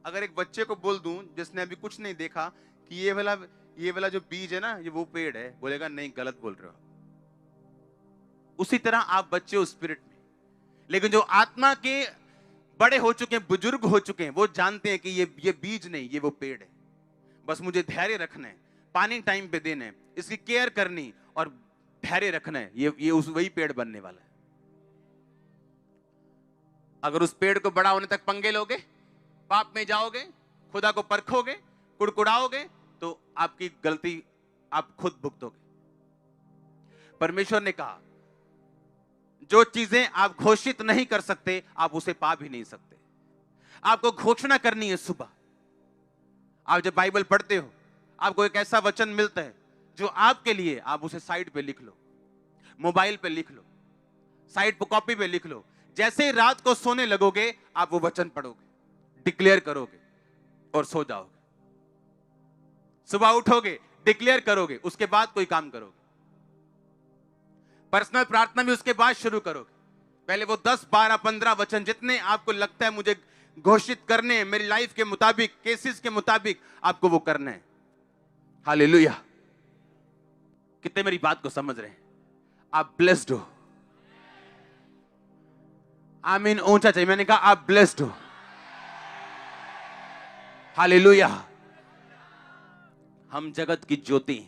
अगर एक बच्चे को बोल दूं जिसने अभी कुछ नहीं देखा कि ये वाला जो बीज है ना, ये वो पेड़ है, बोलेगा नहीं, गलत बोल रहे हो। उसी तरह आप बच्चे हो स्पिरिट में, लेकिन जो आत्मा के बड़े हो चुके हैं, बुजुर्ग हो चुके हैं, वो जानते हैं कि ये बीज नहीं, ये वो पेड़ है। बस मुझे धैर्य रखना है, पानी टाइम पे देना है, इसकी केयर करनी और धैर्य रखना है, ये वही पेड़ बनने वाला है। अगर उस पेड़ को बड़ा होने तक पंगे लोगे, पाप में जाओगे, खुदा को परखोगे, कुड़कुड़ाओगे, तो आपकी गलती आप खुद भुगतोगे। परमेश्वर ने कहा जो चीजें आप घोषित नहीं कर सकते, आप उसे पा भी नहीं सकते। आपको घोषणा करनी है। सुबह आप जब बाइबल पढ़ते हो, आपको एक ऐसा वचन मिलता है जो आपके लिए, आप उसे साइड पे लिख लो, मोबाइल पे लिख लो, साइड पे कॉपी पे लिख लो। जैसे ही रात को सोने लगोगे, आप वो वचन पढ़ोगे, डिक्लेयर करोगे और सो जाओगे। सुबह उठोगे, डिक्लेयर करोगे, उसके बाद कोई काम करोगे। पर्सनल प्रार्थना भी उसके बाद शुरू करोगे। पहले वो 10, 12, 15 वचन जितने आपको लगता है मुझे घोषित करने हैं, मेरी लाइफ के मुताबिक, केसेस के मुताबिक, आपको वो करना है। हालेलुया। कितने मेरी बात को समझ रहे हैं? आप ब्लेस्ड हो। आमीन ऊंचा चाहिए। मैंने कहा आप ब्लेस्ड हो। हालेलुया। हम जगत की ज्योति,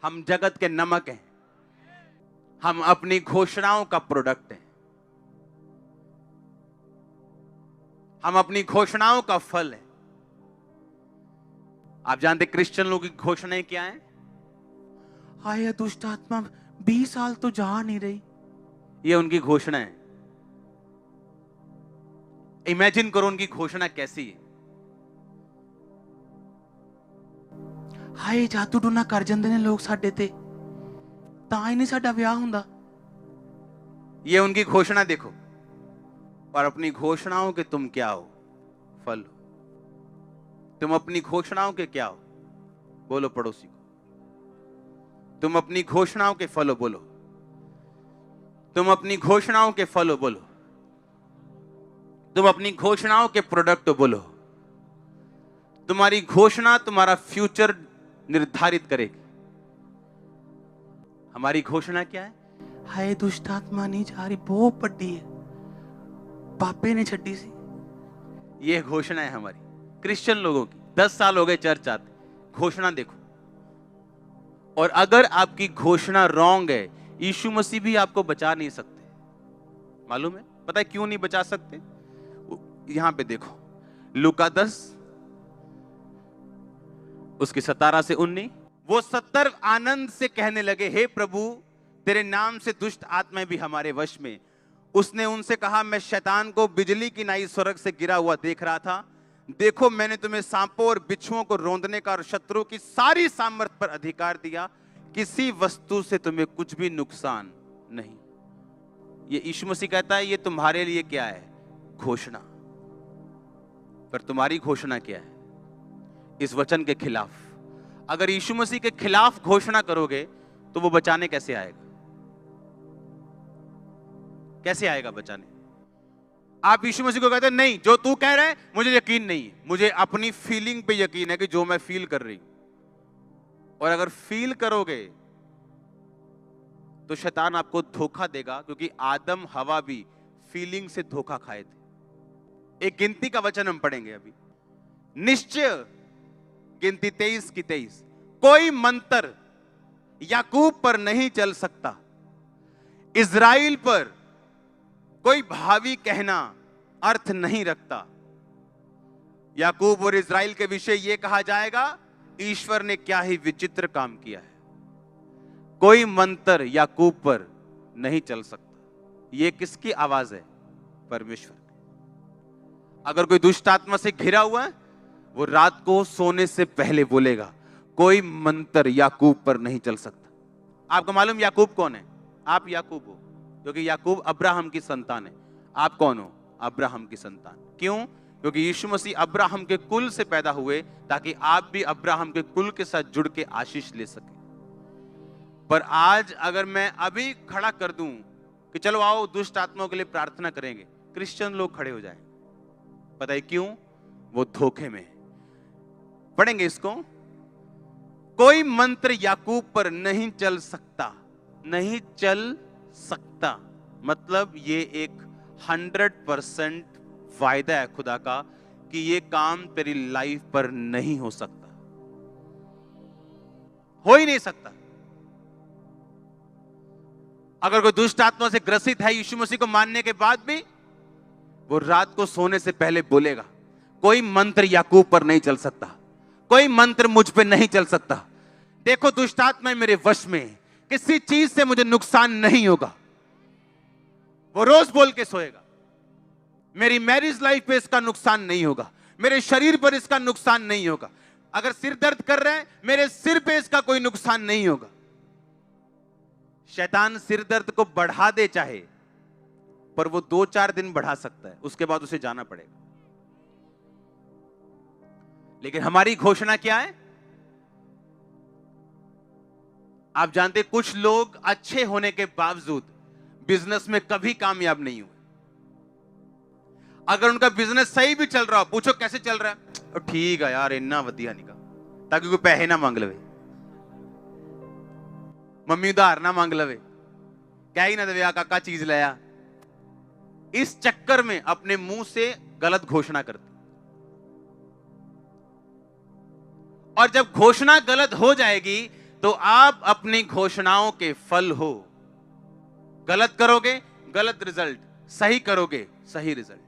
हम जगत के नमक हैं, हम अपनी घोषणाओं का प्रोडक्ट हैं, हम अपनी घोषणाओं का फल है। आप जानते क्रिश्चियन लोगों की घोषणाएं क्या हैं? हाय दुष्ट आत्मा 20 साल तो जा नहीं रही, ये उनकी घोषणा है। इमेजिन करो उनकी घोषणा कैसी है। हाय जादू टूना कर जांदे ने लोग साडे ते, तां ही नहीं साडा विआह हुंदा, ये उनकी घोषणा देखो। और अपनी घोषणाओं के तुम क्या हो? फल हो। तुम अपनी घोषणाओं के क्या हो? बोलो पड़ोसी को, तुम अपनी घोषणाओं के फल हो। बोलो, तुम अपनी घोषणाओं के फल हो। बोलो, तुम अपनी घोषणाओं के प्रोडक्ट हो। बोलो, तुम्हारी घोषणा तुम्हारा फ्यूचर निर्धारित करेगी। हमारी घोषणा क्या है? हाय दुष्ट आत्मा नहीं जा रही, बहुत बड़ी है, पापे ने छड्डी सी। ये घोषणा है हमारी क्रिश्चियन लोगों की। 10 साल हो गए चर्च आते, घोषणा देखो। और अगर आपकी घोषणा रॉन्ग है, यीशु मसीह भी आपको बचा नहीं सकते। मालूम है? पता है क्यों नहीं बचा सकते? यहां पे देखो, लूका 10 उसके 17 से 19। वो 70 आनंद से कहने लगे, हे प्रभु तेरे नाम से दुष्ट आत्माएं भी हमारे वश में। उसने उनसे कहा, मैं शैतान को बिजली की नाई स्वर्ग से गिरा हुआ देख रहा था। देखो मैंने तुम्हें सांपों और बिच्छुओं को रौंदने का और शत्रु की सारी सामर्थ पर अधिकार दिया, किसी वस्तु से तुम्हें कुछ भी नुकसान नहीं। ये यीशु मसीह कहता है, ये तुम्हारे लिए क्या है? घोषणा। पर तुम्हारी घोषणा क्या है? इस वचन के खिलाफ। अगर यीशु मसीह के खिलाफ घोषणा करोगे तो वो बचाने कैसे आएगा? कैसे आएगा बचाने? आप यीशु मसीह को कहते हैं, नहीं जो तू कह रहा है मुझे यकीन नहीं है, मुझे अपनी फीलिंग पे यकीन है कि जो मैं फील कर रही हूं। और अगर फील करोगे तो शैतान आपको धोखा देगा, क्योंकि आदम हवा भी फीलिंग से धोखा खाए थे। एक गिनती का वचन हम पढ़ेंगे अभी, निश्चय गिनती 23 की 23। कोई मंत्र याकूब पर नहीं चल सकता, इज़राइल पर कोई भावी कहना अर्थ नहीं रखता। याकूब और इज़राइल के विषय यह कहा जाएगा, ईश्वर ने क्या ही विचित्र काम किया है। कोई मंत्र याकूब पर नहीं चल सकता। यह किसकी आवाज है? परमेश्वर की। अगर कोई दुष्ट आत्मा से घिरा हुआ है, वो रात को सोने से पहले बोलेगा, कोई मंत्र याकूब पर नहीं चल सकता। आपको मालूम याकूब कौन है? आप याकूब हो, क्योंकि याकूब अब्राहम की संतान है। आप कौन हो? अब्राहम की संतान। क्यों? क्योंकि यीशु मसीह अब्राहम के कुल से पैदा हुए, ताकि आप भी अब्राहम के कुल के साथ जुड़ के आशीष ले सके। पर आज अगर मैं अभी खड़ा कर दूं कि चलो आओ दुष्ट आत्माओं के लिए प्रार्थना करेंगे, क्रिश्चियन लोग खड़े हो जाएं। पता है क्यों? वो धोखे में। पढ़ेंगे इसको। कोई मंत्र याकूब पर नहीं चल सकता, नहीं चल सकता मतलब ये एक 100% वायदा है खुदा का कि ये काम तेरी लाइफ पर नहीं हो सकता, हो ही नहीं सकता। अगर कोई दुष्ट आत्मा से ग्रसित है यीशु मसीह को मानने के बाद भी, वो रात को सोने से पहले बोलेगा कोई मंत्र याकूब पर नहीं चल सकता, कोई मंत्र मुझ पे नहीं चल सकता। देखो दुष्ट आत्मा मेरे वश में, किसी चीज से मुझे नुकसान नहीं होगा। वो रोज बोल के सोएगा मेरी मैरिज लाइफ पे इसका नुकसान नहीं होगा, मेरे शरीर पर इसका नुकसान नहीं होगा। अगर सिर दर्द कर रहा है मेरे सिर पे इसका कोई नुकसान नहीं होगा। शैतान सिर दर्द को बढ़ा दे चाहे, पर वो 2-4 दिन बढ़ा सकता है, उसके बाद उसे जाना पड़ेगा। लेकिन हमारी घोषणा क्या है? आप जानते कुछ लोग अच्छे होने के बावजूद बिजनेस में कभी कामयाब नहीं हुए। अगर उनका बिजनेस सही भी चल रहा हो, पूछो कैसे चल रहा है, ठीक है यार इन्ना वधिया निका, ताकि कोई पैसे ना मांग लवे, मम्मी उधार ना मांग लवे, क्या ही ना दे काका चीज लाया। इस चक्कर में अपने मुंह से गलत घोषणा करते, और जब घोषणा गलत हो जाएगी तो आप अपनी घोषणाओं के फल हो। गलत करोगे गलत रिजल्ट, सही करोगे सही रिजल्ट।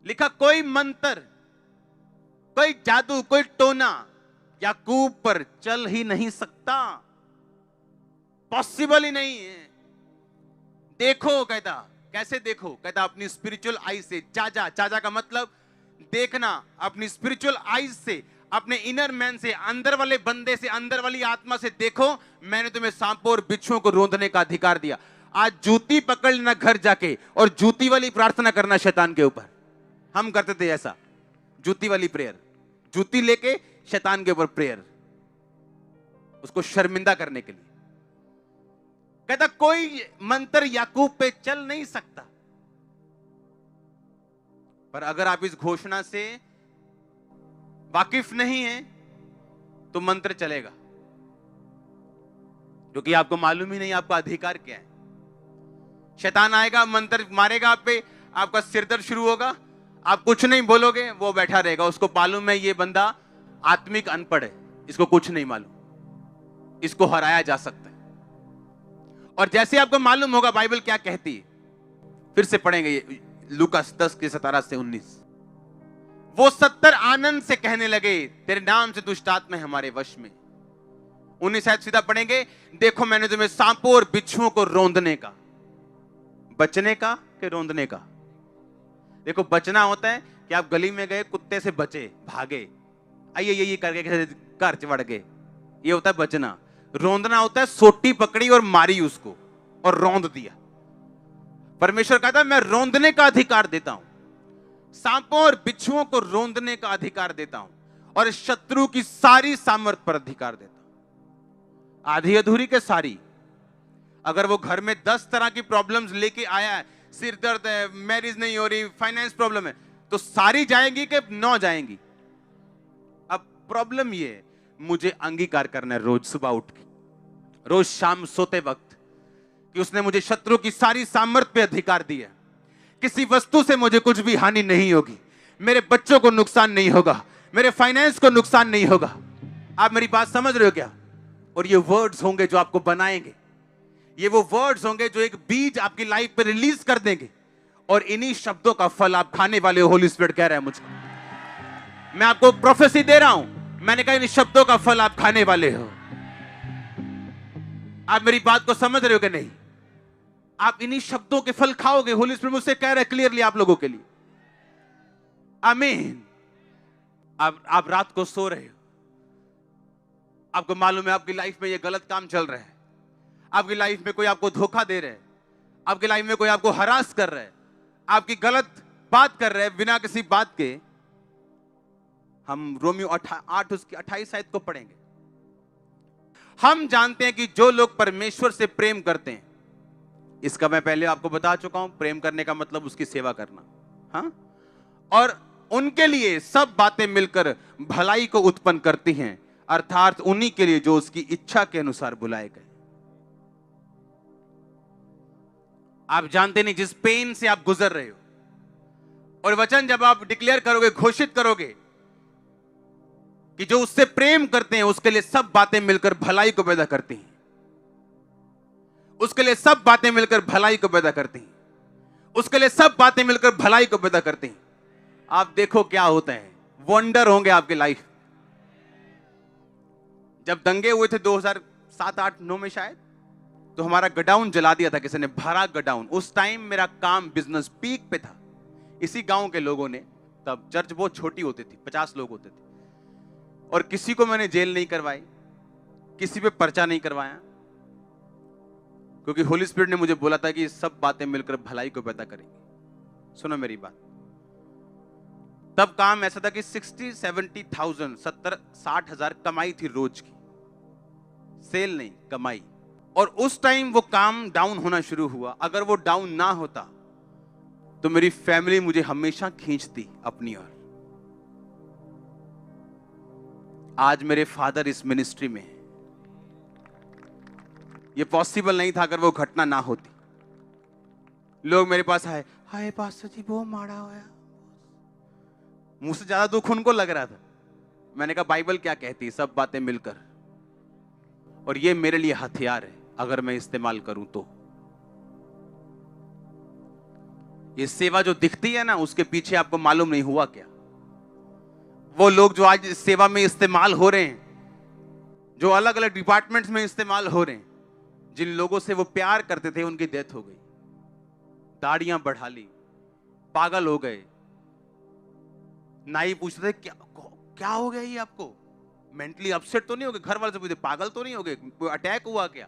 लिखा कोई मंत्र, कोई जादू, कोई टोना याकूब पर चल ही नहीं सकता, पॉसिबल ही नहीं है। देखो कहता, कैसे देखो? कहता अपनी स्पिरिचुअल आई से। चाचा, चाचा का मतलब देखना, अपनी स्पिरिचुअल आईज से, अपने इनर मैन से, अंदर वाले बंदे से, अंदर वाली आत्मा से देखो, मैंने तुम्हें सांपों और बिच्छुओं को रोंदने का अधिकार दिया। आज जूती पकड़ लेना घर जाके और जूती वाली प्रार्थना करना शैतान के ऊपर। हम करते थे ऐसा, जूती वाली प्रेयर, जूती लेके शैतान के ऊपर प्रेयर, उसको शर्मिंदा करने के लिए। कहता कोई मंत्र याकूब पे चल नहीं सकता, पर अगर आप इस घोषणा से वाकिफ नहीं है तो मंत्र चलेगा, क्योंकि आपको मालूम ही नहीं आपका अधिकार क्या है। शैतान आएगा, मंत्र मारेगा आप पे, आपका सिर दर्द शुरू होगा, आप कुछ नहीं बोलोगे, वो बैठा रहेगा। उसको मालूम है ये बंदा आत्मिक अनपढ़ है, इसको कुछ नहीं मालूम, इसको हराया जा सकता है। और जैसे आपको मालूम होगा बाइबल क्या कहती है, फिर से पढ़ेंगे लूका 10 के 17 से 19। वो 70 आनंद से कहने लगे तेरे नाम से दुष्ट आत्मा हमारे वश में। 19 शायद सीधा पढ़ेंगे, देखो मैंने तुम्हें सांपों और बिच्छुओं को रोंदने का, बचने का कि रोंदने का? देखो बचना होता है कि आप गली में गए, कुत्ते से बचे, भागे, आइए ये करके घर चढ़ गए, ये होता है बचना। रोंदना होता है सोटी पकड़ी और मारी उसको और रोंद दिया। परमेश्वर कहता है मैं रोंदने का अधिकार देता हूं, सांपों और बिच्छुओं को रोंदने का अधिकार देता हूं, और शत्रु की सारी सामर्थ पर अधिकार देता हूं। आधी अधूरी के सारी। अगर वो घर में 10 तरह की प्रॉब्लम्स लेके आया है, सिर दर्द है, मैरिज नहीं हो रही, फाइनेंस प्रॉब्लम है, तो सारी जाएंगी कि 9 जाएंगी? अब प्रॉब्लम ये है, मुझे अंगीकार करना है रोज सुबह उठ के, रोज शाम सोते वक्त, कि उसने मुझे शत्रु की सारी सामर्थ पे अधिकार दिया। किसी वस्तु से मुझे कुछ भी हानि नहीं होगी, मेरे बच्चों को नुकसान नहीं होगा, मेरे फाइनेंस को नुकसान नहीं होगा। आप मेरी बात समझ रहे हो क्या? और ये वर्ड्स होंगे जो आपको बनाएंगे, ये वो वर्ड्स होंगे जो एक बीज आपकी लाइफ पे रिलीज कर देंगे, और इन्हीं शब्दों का फल आप खाने वाले हो। होली स्पिरिट कह रहा है मुझको, मैं आपको प्रोफेसी दे रहा हूं, मैंने कहा इन शब्दों का फल आप खाने वाले हो। आप मेरी बात को समझ रहे हो कि नहीं? आप इन्हीं शब्दों के फल खाओगे। होली स्पिरिट मुझसे कह रहा है क्लियरली आप लोगों के लिए। आमीन। आप रात को सो रहे हो, आपको मालूम है आपकी लाइफ में ये गलत काम चल रहा है, आपकी लाइफ में कोई आपको धोखा दे रहा है, आपकी लाइफ में कोई आपको हरास कर रहा है, आपकी गलत बात कर रहा है बिना किसी बात के। हम रोमियो 8 उसकी 28 आयत को पढ़ेंगे। हम जानते हैं कि जो लोग परमेश्वर से प्रेम करते हैं, इसका मैं पहले आपको बता चुका हूं, प्रेम करने का मतलब उसकी सेवा करना, हाँ, और उनके लिए सब बातें मिलकर भलाई को उत्पन्न करती हैं, अर्थात उन्हीं के लिए जो उसकी इच्छा के अनुसार बुलाए गए। आप जानते नहीं जिस पेन से आप गुजर रहे हो, और वचन जब आप डिक्लेयर करोगे, घोषित करोगे कि जो उससे प्रेम करते हैं उसके लिए सब बातें मिलकर भलाई को पैदा करती हैं, उसके लिए सब बातें मिलकर भलाई को पैदा करती हैं, उसके लिए सब बातें मिलकर भलाई को पैदा करती हैं। आप देखो क्या होता है, वंडर होंगे आपके लाइफ। जब दंगे हुए थे 2007, 8, 9 में शायद, तो हमारा गडाउन जला दिया था किसी ने, भरा गडाउन। उस टाइम मेरा काम, बिजनेस पीक पे था। इसी गांव के लोगों ने, तब चर्च बहुत छोटी होती थी, 50 लोग होते थे, और किसी को मैंने जेल नहीं करवाई, किसी पे पर्चा नहीं करवाया, क्योंकि होली स्पिरिट ने मुझे बोला था कि सब बातें मिलकर भलाई को पैदा करेंगी। सुनो मेरी बात, तब काम ऐसा था कि 60-70,000, 70-60,000 कमाई थी रोज की, सेल नहीं, कमाई। और उस टाइम वो काम डाउन होना शुरू हुआ। अगर वो डाउन ना होता तो मेरी फैमिली मुझे हमेशा खींचती अपनी ओर। आज मेरे फादर इस मिनिस्ट्री में है। ये पॉसिबल नहीं था अगर वो घटना ना होती। लोग मेरे पास आए, हाय पास्टर जी वो मारा होया। मुझसे ज्यादा दुख उनको लग रहा था। मैंने कहा बाइबल क्या कहती है, सब बातें मिलकर, और ये मेरे लिए हथियार है अगर मैं इस्तेमाल करूं तो। ये सेवा जो दिखती है ना, उसके पीछे आपको मालूम नहीं हुआ क्या। वो लोग जो आज इस सेवा में इस्तेमाल हो रहे हैं, जो अलग अलग डिपार्टमेंट्स में इस्तेमाल हो रहे हैं, जिन लोगों से वो प्यार करते थे उनकी डेथ हो गई, दाढ़ियां बढ़ा ली, पागल हो गए। नाई पूछते थे क्या हो गया ये आपको, मेंटली अपसेट तो नहीं हो गए? घर वाले से पूछते पागल तो नहीं हो गए, कोई अटैक हुआ क्या?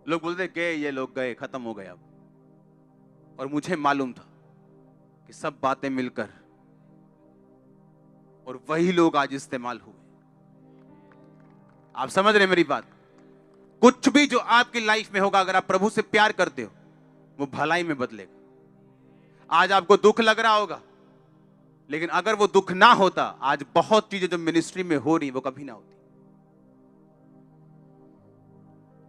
लोग बोलते गए, ये लोग गए, खत्म हो गए अब। और मुझे मालूम था कि सब बातें मिलकर, और वही लोग आज इस्तेमाल हुए। आप समझ रहे मेरी बात? कुछ भी जो आपकी लाइफ में होगा, अगर आप प्रभु से प्यार करते हो, वो भलाई में बदलेगा। आज आपको दुख लग रहा होगा, लेकिन अगर वो दुख ना होता, आज बहुत चीजें जो मिनिस्ट्री में हो रही वो कभी ना होती।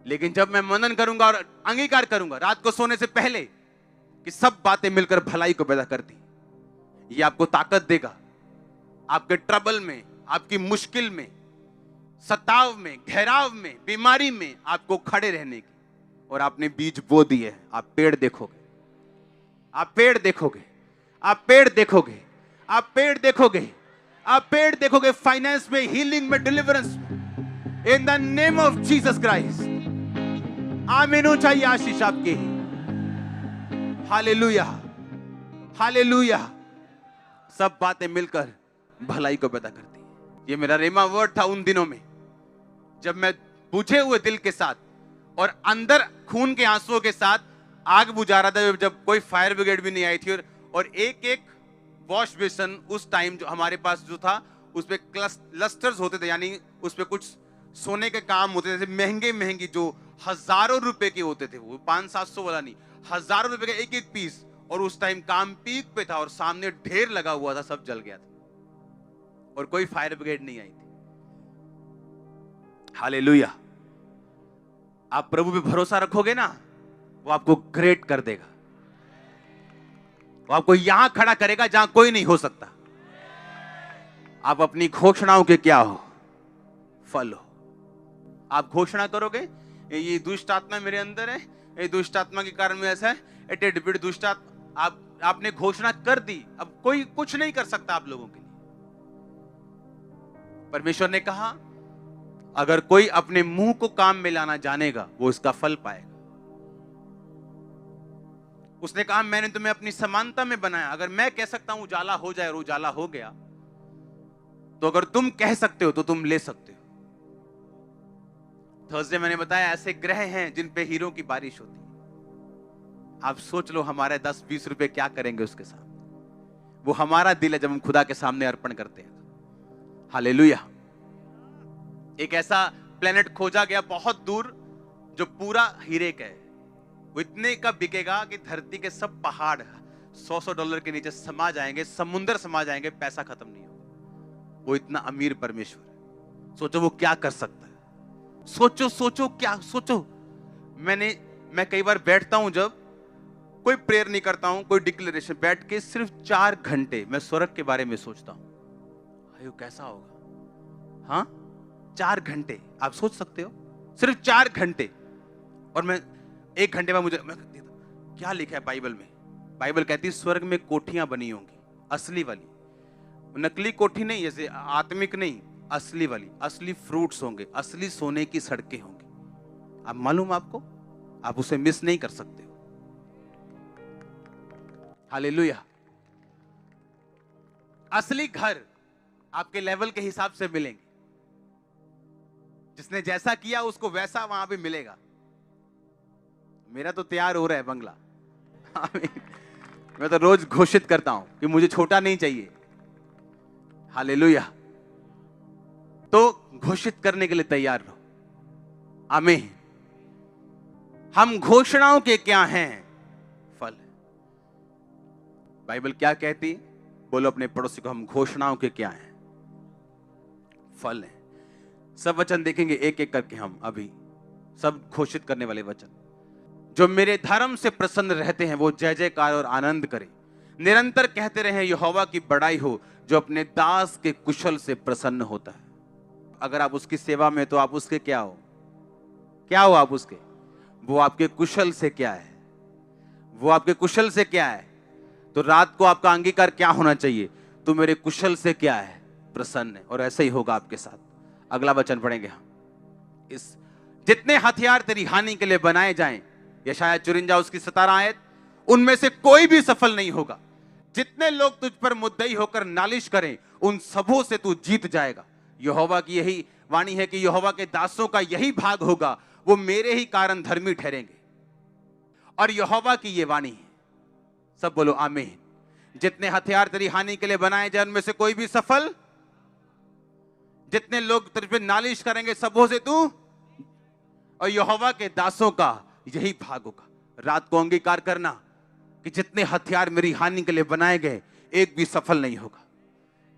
लेकिन जब मैं मनन करूंगा और अंगीकार करूंगा रात को सोने से पहले कि सब बातें मिलकर भलाई को पैदा करती, ये आपको ताकत देगा आपके ट्रबल में, आपकी मुश्किल में, सताव में, घेराव में, बीमारी में आपको खड़े रहने की। और आपने बीज बो दिए, आप पेड़ देखोगे, आप पेड़ देखोगे, आप पेड़ देखोगे, आप पेड़ देखोगे, आप पेड़ देखोगे, फाइनेंस में, हीलिंग में, डिलीवरेंस में, in the name of Jesus Christ. आमीन चाहिए आशीष आपकी। Hallelujah, hallelujah. सब बातें मिलकर भलाई को पैदा करती है। ये मेरा रेमा वर्ड था उन दिनों में, जब मैं बुझे हुए दिल के साथ और अंदर खून के आंसुओं के साथ आग बुझा रहा था, जब कोई फायर ब्रिगेड भी नहीं आई थी। और एक एक वॉश बेसन उस टाइम जो हमारे पास जो था, उस पे लस्टर्स होते थे, यानी उस पे कुछ सोने के काम होते थे, महंगे महंगे, जो हजारों रुपए के होते थे। वो 500-700 वाला नहीं, हजारों रुपए का एक एक पीस। और उस टाइम काम पीक पे था और सामने ढेर लगा हुआ था, सब जल गया था और कोई फायर ब्रिगेड नहीं आई थी। हालेलुया। आप प्रभु पे भरोसा रखोगे ना, वो आपको ग्रेट कर देगा। वो आपको यहां खड़ा करेगा जहां कोई नहीं हो सकता। आप अपनी घोषणाओं के क्या हो? फल हो। आप घोषणा करोगे, ये दुष्ट आत्मा मेरे अंदर है, ये दुष्ट आत्मा के कारण में ऐसा है, एटेड दुष्ट आत्मा। आपने घोषणा कर दी, अब कोई कुछ नहीं कर सकता आप लोगों के लिए। परमेश्वर ने कहा, अगर कोई अपने मुंह को काम में लाना जानेगा, वो इसका फल पाएगा। उसने कहा, मैंने तुम्हें अपनी समानता में बनाया। अगर मैं कह सकता हूं उजाला हो जाए और उजाला हो गया, तो अगर तुम कह सकते हो तो तुम ले सकते हो। थर्सडे मैंने बताया, ऐसे ग्रह हैं जिन पे हीरो की बारिश होती है। आप सोच लो हमारे 10-20 रुपए क्या करेंगे उसके साथ। वो हमारा दिल है जब हम खुदा के सामने अर्पण करते हैं। हालेलुया। एक ऐसा प्लेनेट खोजा गया बहुत दूर, जो पूरा हीरे का है। वो इतने का बिकेगा कि धरती के सब पहाड़ $100 के नीचे समा जाएंगे, समुंदर समा जाएंगे, पैसा खत्म नहीं होगा। वो इतना अमीर परमेश्वर है। सोचो वो क्या कर सकता है। सोचो क्या सोचो। मैं कई बार बैठता हूं, जब कोई प्रेयर नहीं करता हूं, कोई डिक्लेरेशन, बैठ के सिर्फ 4 घंटे मैं स्वर्ग के बारे में सोचता हूं। आयो कैसा होगा? हाँ, 4 घंटे आप सोच सकते हो, सिर्फ 4 घंटे। और मैं 1 घंटे में मैं क्या लिखा है बाइबल में? बाइबल कहती है स्वर्ग में कोठियां बनी होंगी, असली वाली, नकली कोठी नहीं, जैसे आत्मिक नहीं, असली वाली, असली फ्रूट्स होंगे, असली सोने की सड़कें होंगी। अब मालूम आपको, आप उसे मिस नहीं कर सकते हो। हालेलुया। असली घर आपके लेवल के हिसाब से मिलेंगे। जिसने जैसा किया उसको वैसा वहां पे मिलेगा। मेरा तो तैयार हो रहा है बंगला। मैं तो रोज घोषित करता हूं कि मुझे छोटा नहीं चाहिए। हालेलुया। तो घोषित करने के लिए तैयार रहो। आमीन। हम घोषणाओं के क्या हैं? फल। बाइबल क्या कहती? बोलो अपने पड़ोसी को, हम घोषणाओं के क्या हैं? फल हैं। सब वचन देखेंगे एक एक करके हम अभी, सब घोषित करने वाले वचन। जो मेरे धर्म से प्रसन्न रहते हैं वो जय जयकार और आनंद करें। निरंतर कहते रहे यहोवा की बड़ाई हो, जो अपने दास के कुशल से प्रसन्न होता है। अगर आप उसकी सेवा में, तो आप उसके क्या हो? क्या हो आप उसके? वो आपके कुशल से क्या है? वो आपके कुशल से क्या है? तो रात को आपका अंगीकार क्या होना चाहिए? तू मेरे कुशल से क्या है? प्रसन्न है। और ऐसा ही होगा आपके साथ। अगला वचन पढ़ेंगे हम। इस जितने हथियार तेरी हानि के लिए बनाए जाएं, यशायाह 54 उसकी 17 आयत, उनमें से कोई भी सफल नहीं होगा। जितने लोग तुझ पर मुद्दई होकर नालिश करें, उन सबों से तू जीत जाएगा। यहोवा की यही वाणी है कि यहोवा के दासों का यही भाग होगा, वो मेरे ही कारण धर्मी ठहरेंगे। और यहोवा की ये वाणी है। सब बोलो आमीन। जितने हथियार तेरी हानि के लिए बनाए जाए, उनमें से कोई भी सफल। जितने लोग तेरे पे नालिश करेंगे, सबों से तू, और यहोवा के दासों का यही भाग होगा। रात को अंगीकार करना कि जितने हथियार मेरी हानि के लिए बनाए गए, एक भी सफल नहीं होगा।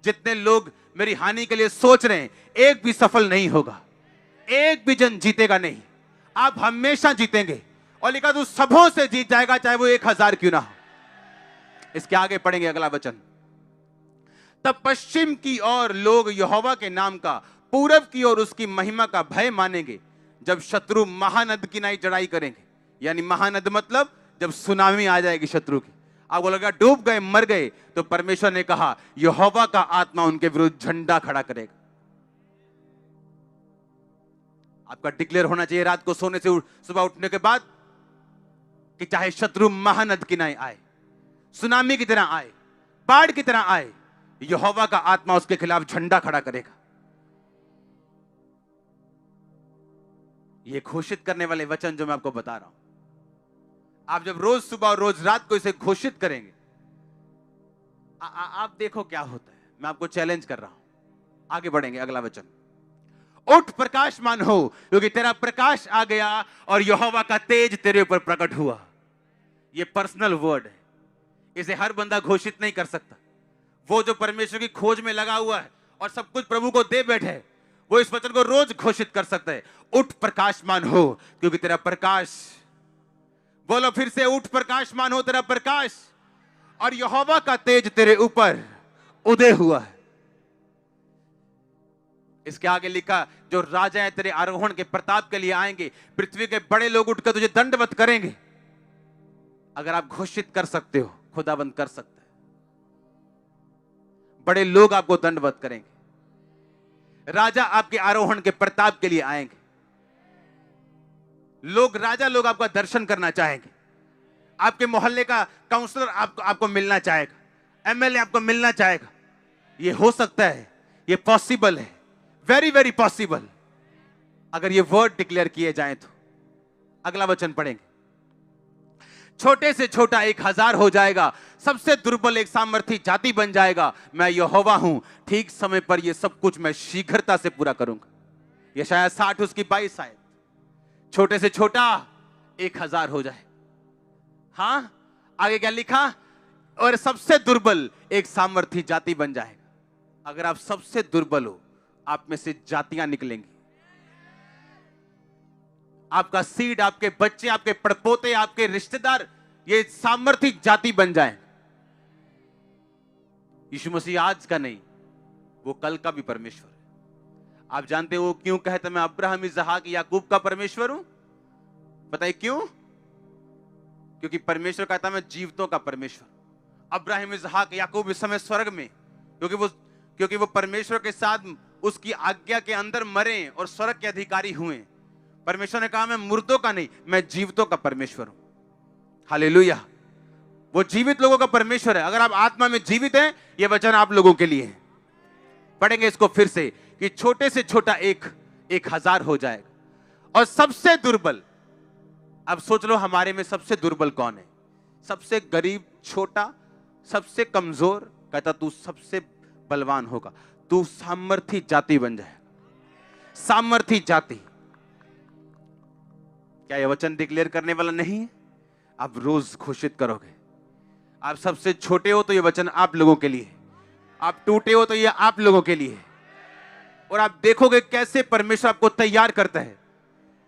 जितने लोग मेरी हानि के लिए सोच रहे हैं, एक भी सफल नहीं होगा। एक भी जन जीतेगा नहीं। आप हमेशा जीतेंगे। और लिखा तू सबों से जीत जाएगा, चाहे वो 1000 क्यों ना हो। इसके आगे पढ़ेंगे अगला वचन। तब पश्चिम की ओर लोग यहोवा के नाम का, पूरब की ओर उसकी महिमा का भय मानेंगे, जब शत्रु महानद की नाई चढ़ाई करेंगे। यानी महानद मतलब जब सुनामी आ जाएगी शत्रु की, आपको लगा डूब गए, मर गए, तो परमेश्वर ने कहा यहोवा का आत्मा उनके विरुद्ध झंडा खड़ा करेगा। आपका डिक्लेयर होना चाहिए रात को सोने से सुबह उठने के बाद कि चाहे शत्रु महानद की नाई आए, सुनामी की तरह आए, बाढ़ की तरह आए, यहोवा का आत्मा उसके खिलाफ झंडा खड़ा करेगा। ये घोषित करने वाले वचन जो मैं आपको बता रहा हूं, आप जब रोज सुबह और रोज रात को इसे घोषित करेंगे, आप देखो क्या होता है। मैं आपको चैलेंज कर रहा हूं। आगे बढ़ेंगे अगला वचन। उठ प्रकाशमान हो, क्योंकि तेरा प्रकाश आ गया और यहोवा का तेज तेरे ऊपर प्रकट हुआ। ये पर्सनल वर्ड है, इसे हर बंदा घोषित नहीं कर सकता। वो जो परमेश्वर की खोज में लगा हुआ है और सब कुछ प्रभु को दे बैठे है, वो इस वचन को रोज घोषित कर सकता है। उठ प्रकाशमान हो, क्योंकि तेरा प्रकाश, बोलो फिर से, उठ प्रकाशमान हो, तेरा प्रकाश और यहोवा का तेज तेरे ऊपर उदय हुआ है। इसके आगे लिखा, जो राजा है तेरे आरोहण के प्रताप के लिए आएंगे, पृथ्वी के बड़े लोग उठकर तुझे दंडवत करेंगे। अगर आप घोषित कर सकते हो, खुदाबंद कर सकता है। बड़े लोग आपको दंडवत करेंगे। राजा आपके आरोहण के प्रताप के लिए आएंगे। लोग, राजा लोग आपका दर्शन करना चाहेंगे। आपके मोहल्ले का काउंसलर आपको मिलना चाहेगा, एमएलए आपको मिलना चाहेगा। ये हो सकता है, ये पॉसिबल है, वेरी वेरी पॉसिबल, अगर ये वर्ड डिक्लेयर किए जाएं तो। अगला वचन पढ़ेंगे। छोटे से छोटा 1000 हो जाएगा, सबसे दुर्बल एक सामर्थी जाति बन जाएगा। मैं यहोवा हूं, ठीक समय पर यह सब कुछ मैं शीघ्रता से पूरा करूंगा। यशायाह 60 उसकी 22 आयत, छोटे से छोटा 1000 हो जाए। हां, आगे क्या लिखा? और सबसे दुर्बल एक सामर्थी जाति बन जाएगा। अगर आप सबसे दुर्बल हो, आप में से जातियां निकलेंगी। आपका सीड, आपके बच्चे, आपके पड़पोते, आपके रिश्तेदार, ये सामर्थी जाति बन जाए। यीशु मसीह आज का नहीं, वो कल का भी परमेश्वर है। आप जानते हो क्यों कहते मैं अब्राहम, इसहाक, याकूब का परमेश्वर हूं? बताइए क्यों? क्योंकि परमेश्वर कहता मैं जीवितों का परमेश्वर। अब्राहम, इसहाक, याकूब इस समय स्वर्ग में, क्योंकि वो परमेश्वर के साथ उसकी आज्ञा के अंदर मरे और स्वर्ग के अधिकारी हुए। परमेश्वर ने कहा मैं मुर्दों का नहीं, मैं जीवितों का परमेश्वर हूं। हालेलुया। वो जीवित लोगों का परमेश्वर है। अगर आप आत्मा में जीवित हैं, यह वचन आप लोगों के लिए है। पढ़ेंगे इसको फिर से कि छोटे से छोटा 1000 हो जाएगा। और सबसे दुर्बल, अब सोच लो हमारे में सबसे दुर्बल कौन है? सबसे गरीब, छोटा, सबसे कमजोर। कहता तू सबसे बलवान होगा, तू सामर्थी जाति बन जाएगा। सामर्थी जाति। क्या यह वचन डिक्लेयर करने वाला नहीं है? आप रोज घोषित करोगे। आप सबसे छोटे हो तो यह वचन आप लोगों के लिए, आप टूटे हो तो यह आप लोगों के लिए। और आप देखोगे कैसे परमेश्वर आपको तैयार करता है,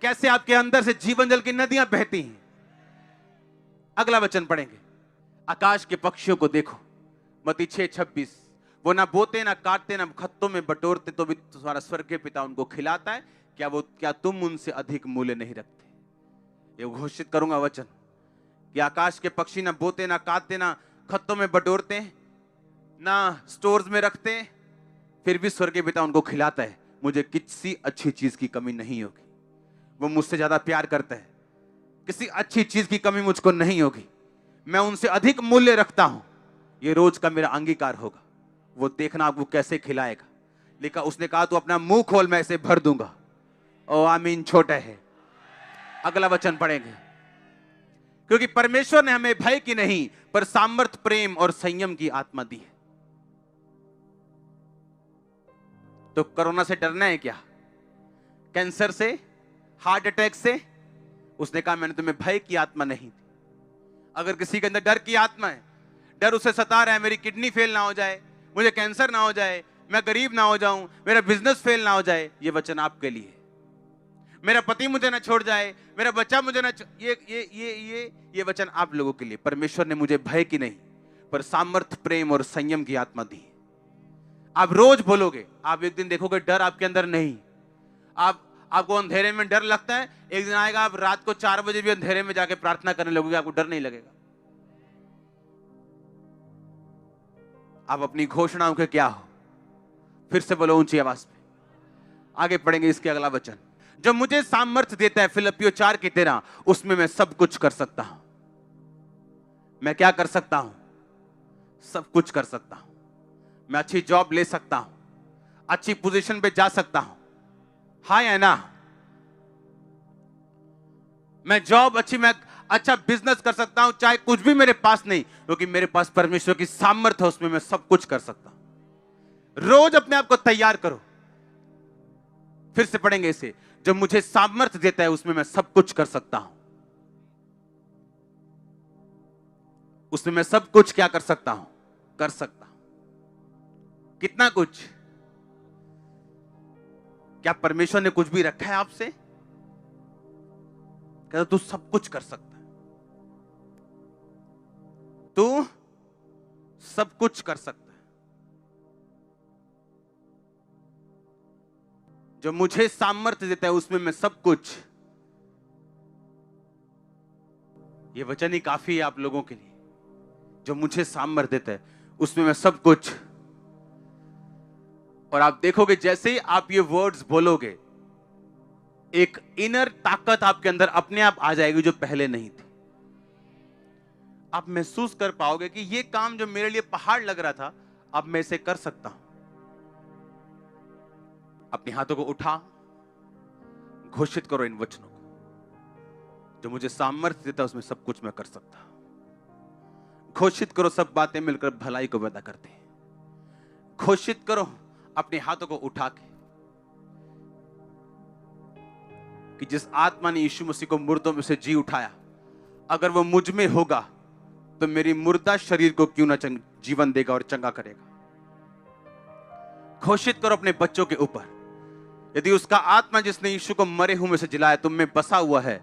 कैसे आपके अंदर से जीवन जल की नदियां बहती हैं। अगला वचन पढ़ेंगे। आकाश के पक्षियों को देखो, मत्ती 6:26, वो ना बोते ना काटते ना खत्तों में बटोरते, तो भी तुम्हारा स्वर्गीय पिता उनको खिलाता है। क्या तुम उनसे अधिक मूल्य नहीं रखते? ये घोषित करूंगा वचन कि आकाश के पक्षी ना बोते ना काटते ना खत्तों में बटोरते ना स्टोर्स में रखते, फिर भी स्वर्गीय पिता उनको खिलाता है। मुझे किसी अच्छी चीज की कमी नहीं होगी। वो मुझसे ज्यादा प्यार करता है, किसी अच्छी चीज की कमी मुझको नहीं होगी। मैं उनसे अधिक मूल्य रखता हूं। ये रोज का मेरा अंगीकार होगा। वो देखना आपको कैसे खिलाएगा। लिखा, उसने कहा तू अपना मुंह खोल, मैं इसे भर दूंगा। ओ आमीन। छोटा है। अगला वचन पढ़ेंगे। क्योंकि परमेश्वर ने हमें भय की नहीं, पर सामर्थ, प्रेम और संयम की आत्मा दी है। तो कोरोना से डरना है क्या? कैंसर से, हार्ट अटैक से? उसने कहा मैंने तुम्हें भय की आत्मा नहीं दी। अगर किसी के अंदर डर की आत्मा है, डर उसे सता रहा है, मेरी किडनी फेल ना हो जाए, मुझे कैंसर ना हो जाए, मैं गरीब ना हो जाऊं, मेरा बिजनेस फेल ना हो जाए, ये वचन आपके लिए। मेरा पति मुझे ना छोड़ जाए, मेरा बच्चा मुझे ना ये वचन आप लोगों के लिए। परमेश्वर ने मुझे भय की नहीं, पर सामर्थ, प्रेम और संयम की आत्मा दी। आप रोज बोलोगे, आप एक दिन देखोगे डर आपके अंदर नहीं। आपको अंधेरे में डर लगता है, एक दिन आएगा आप रात को 4 बजे भी अंधेरे में जाके प्रार्थना करने लगोगे, आपको डर नहीं लगेगा। आप अपनी घोषणाओं के क्या हो? फिर से बोलो ऊंची आवाज में। आगे पढ़ेंगे इसके अगला वचन। जो मुझे सामर्थ्य देता है, फिलिप्पियों 4:13, उसमें मैं सब कुछ कर सकता हूं। मैं क्या कर सकता हूं? सब कुछ कर सकता हूं। मैं अच्छी जॉब ले सकता हूं, अच्छी पोजीशन पे जा सकता हूं। हाँ या ना? मैं अच्छा बिजनेस कर सकता हूं, चाहे कुछ भी मेरे पास नहीं, क्योंकि मेरे पास परमेश्वर की सामर्थ्य है, उसमें मैं सब कुछ कर सकता हूं। रोज अपने आप को तैयार करो। फिर से पढ़ेंगे इसे। जो मुझे सामर्थ्य देता है, उसमें मैं सब कुछ कर सकता हूं। उसमें मैं सब कुछ क्या कर सकता हूं? कर सकता हूं। कितना कुछ? क्या परमेश्वर ने कुछ भी रखा है आपसे? कहता तू सब कुछ कर सकता है, तू सब कुछ कर सकता है। जो मुझे सामर्थ्य देता है, उसमें मैं सब कुछ। ये वचन ही काफी है आप लोगों के लिए। जो मुझे सामर्थ्य देता है, उसमें मैं सब कुछ। और आप देखोगे जैसे ही आप ये वर्ड्स बोलोगे, एक इनर ताकत आपके अंदर अपने आप आ जाएगी जो पहले नहीं थी। आप महसूस कर पाओगे कि ये काम जो मेरे लिए पहाड़ लग रहा था, अब मैं इसे कर सकता हूं। अपने हाथों को उठा, घोषित करो इन वचनों को। जो मुझे सामर्थ्य देता है, उसमें सब कुछ मैं कर सकता हूं। घोषित करो, सब बातें मिलकर भलाई को पैदा करते हैं। घोषित करो अपने हाथों को उठा के। कि जिस आत्मा ने यीशु मसीह को मुर्दों में से जी उठाया, अगर वो मुझ में होगा तो मेरी मुर्दा शरीर को क्यों ना जीवन देगा और चंगा करेगा। घोषित करो अपने बच्चों के ऊपर, यदि उसका आत्मा जिसने यीशु को मरे हुए में से जिलाया तुम में बसा हुआ है,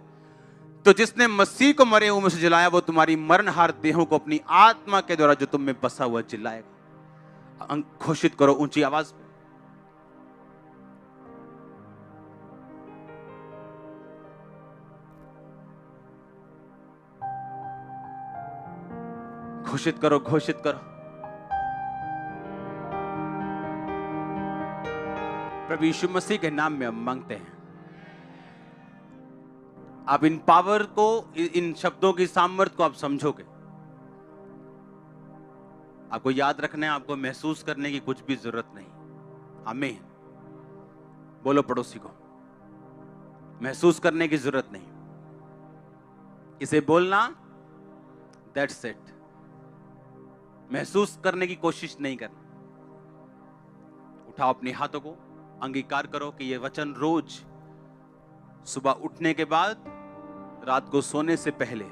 तो जिसने मसीह को मरे हुए में से जिलाया वो तुम्हारी मरणहार देहों को अपनी आत्मा के द्वारा जो तुम में बसा हुआ जिलाएगा। घोषित करो ऊंची आवाज में। घोषित करो, घोषित करो। प्रभु यीशु मसीह के नाम में हम मांगते हैं, आप इन पावर को, इन शब्दों की सामर्थ्य को आप समझोगे। आपको याद रखना है, आपको महसूस करने की कुछ भी जरूरत नहीं। आमीन। बोलो पड़ोसी को, महसूस करने की जरूरत नहीं, इसे बोलना, दैट्स इट। महसूस करने की कोशिश नहीं करना। उठाओ अपने हाथों को, अंगीकार करो कि यह वचन रोज सुबह उठने के बाद, रात को सोने से पहले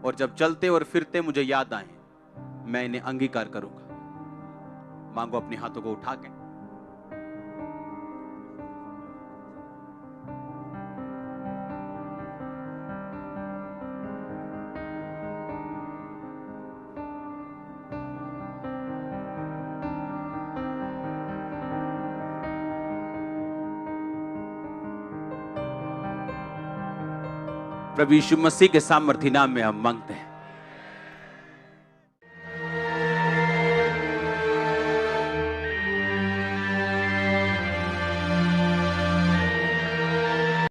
और जब चलते और फिरते मुझे याद आए, मैं इन्हें अंगीकार करूंगा। मांगो अपने हाथों को उठा के। प्रभु यीशु मसीह के सामर्थी नाम में हम मांगते हैं।